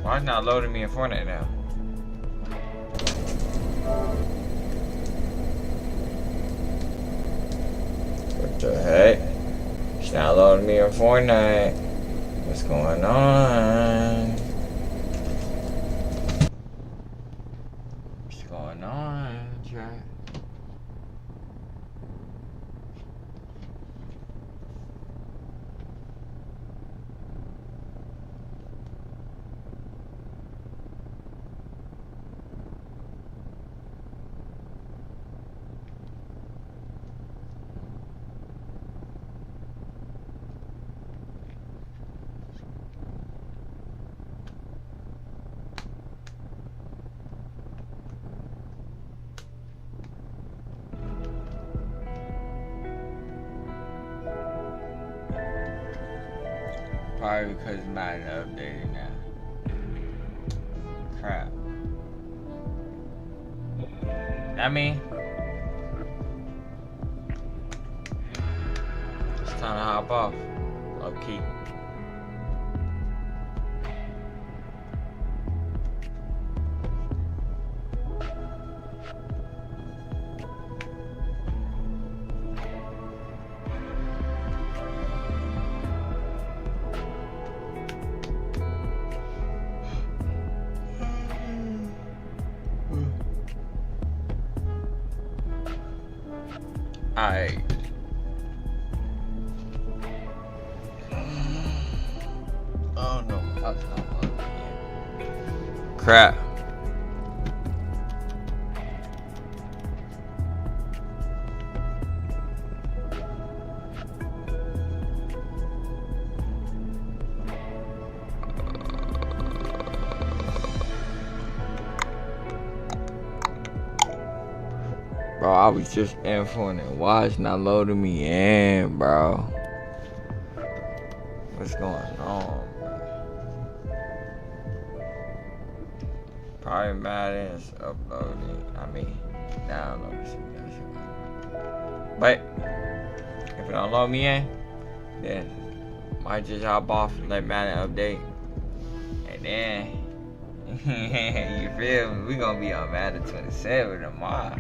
Why is it not loading me in Fortnite now? What the heck? It's not loading me in Fortnite. What's going on? What's going on, chat? Probably because it's not updated now. Crap. I mean, it's time to hop off. Low key. Alright. Oh no, that's not loading yet. Crap. Bro, I was just in for it. Why it's not loading me in, bro? What's going on, bro? Probably Madden's uploading. I mean, downloading some guys. But if it don't load me in, then might just hop off and let Madden update. And then you feel me? We gonna be on Madden 27 tomorrow.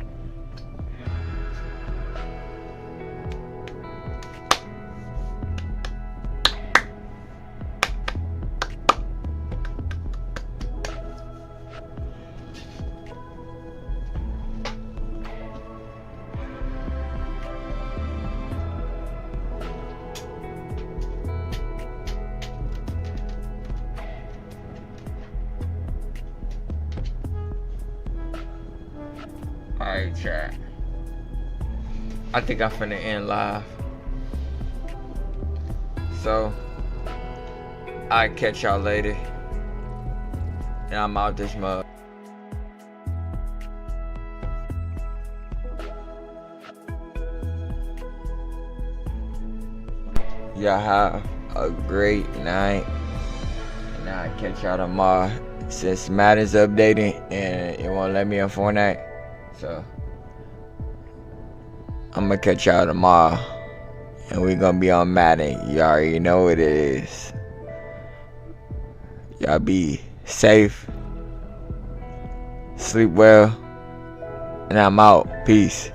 Alright, chat. I think I'm finna end live. So, I catch y'all later. And I'm out this mug. Y'all have a great night. And I'll catch y'all tomorrow. Since Madden's updating and it won't let me in Fortnite. So, I'm gonna catch y'all tomorrow. And we're gonna be on Madden. You already know what it is. Y'all be safe. Sleep well. And I'm out. Peace.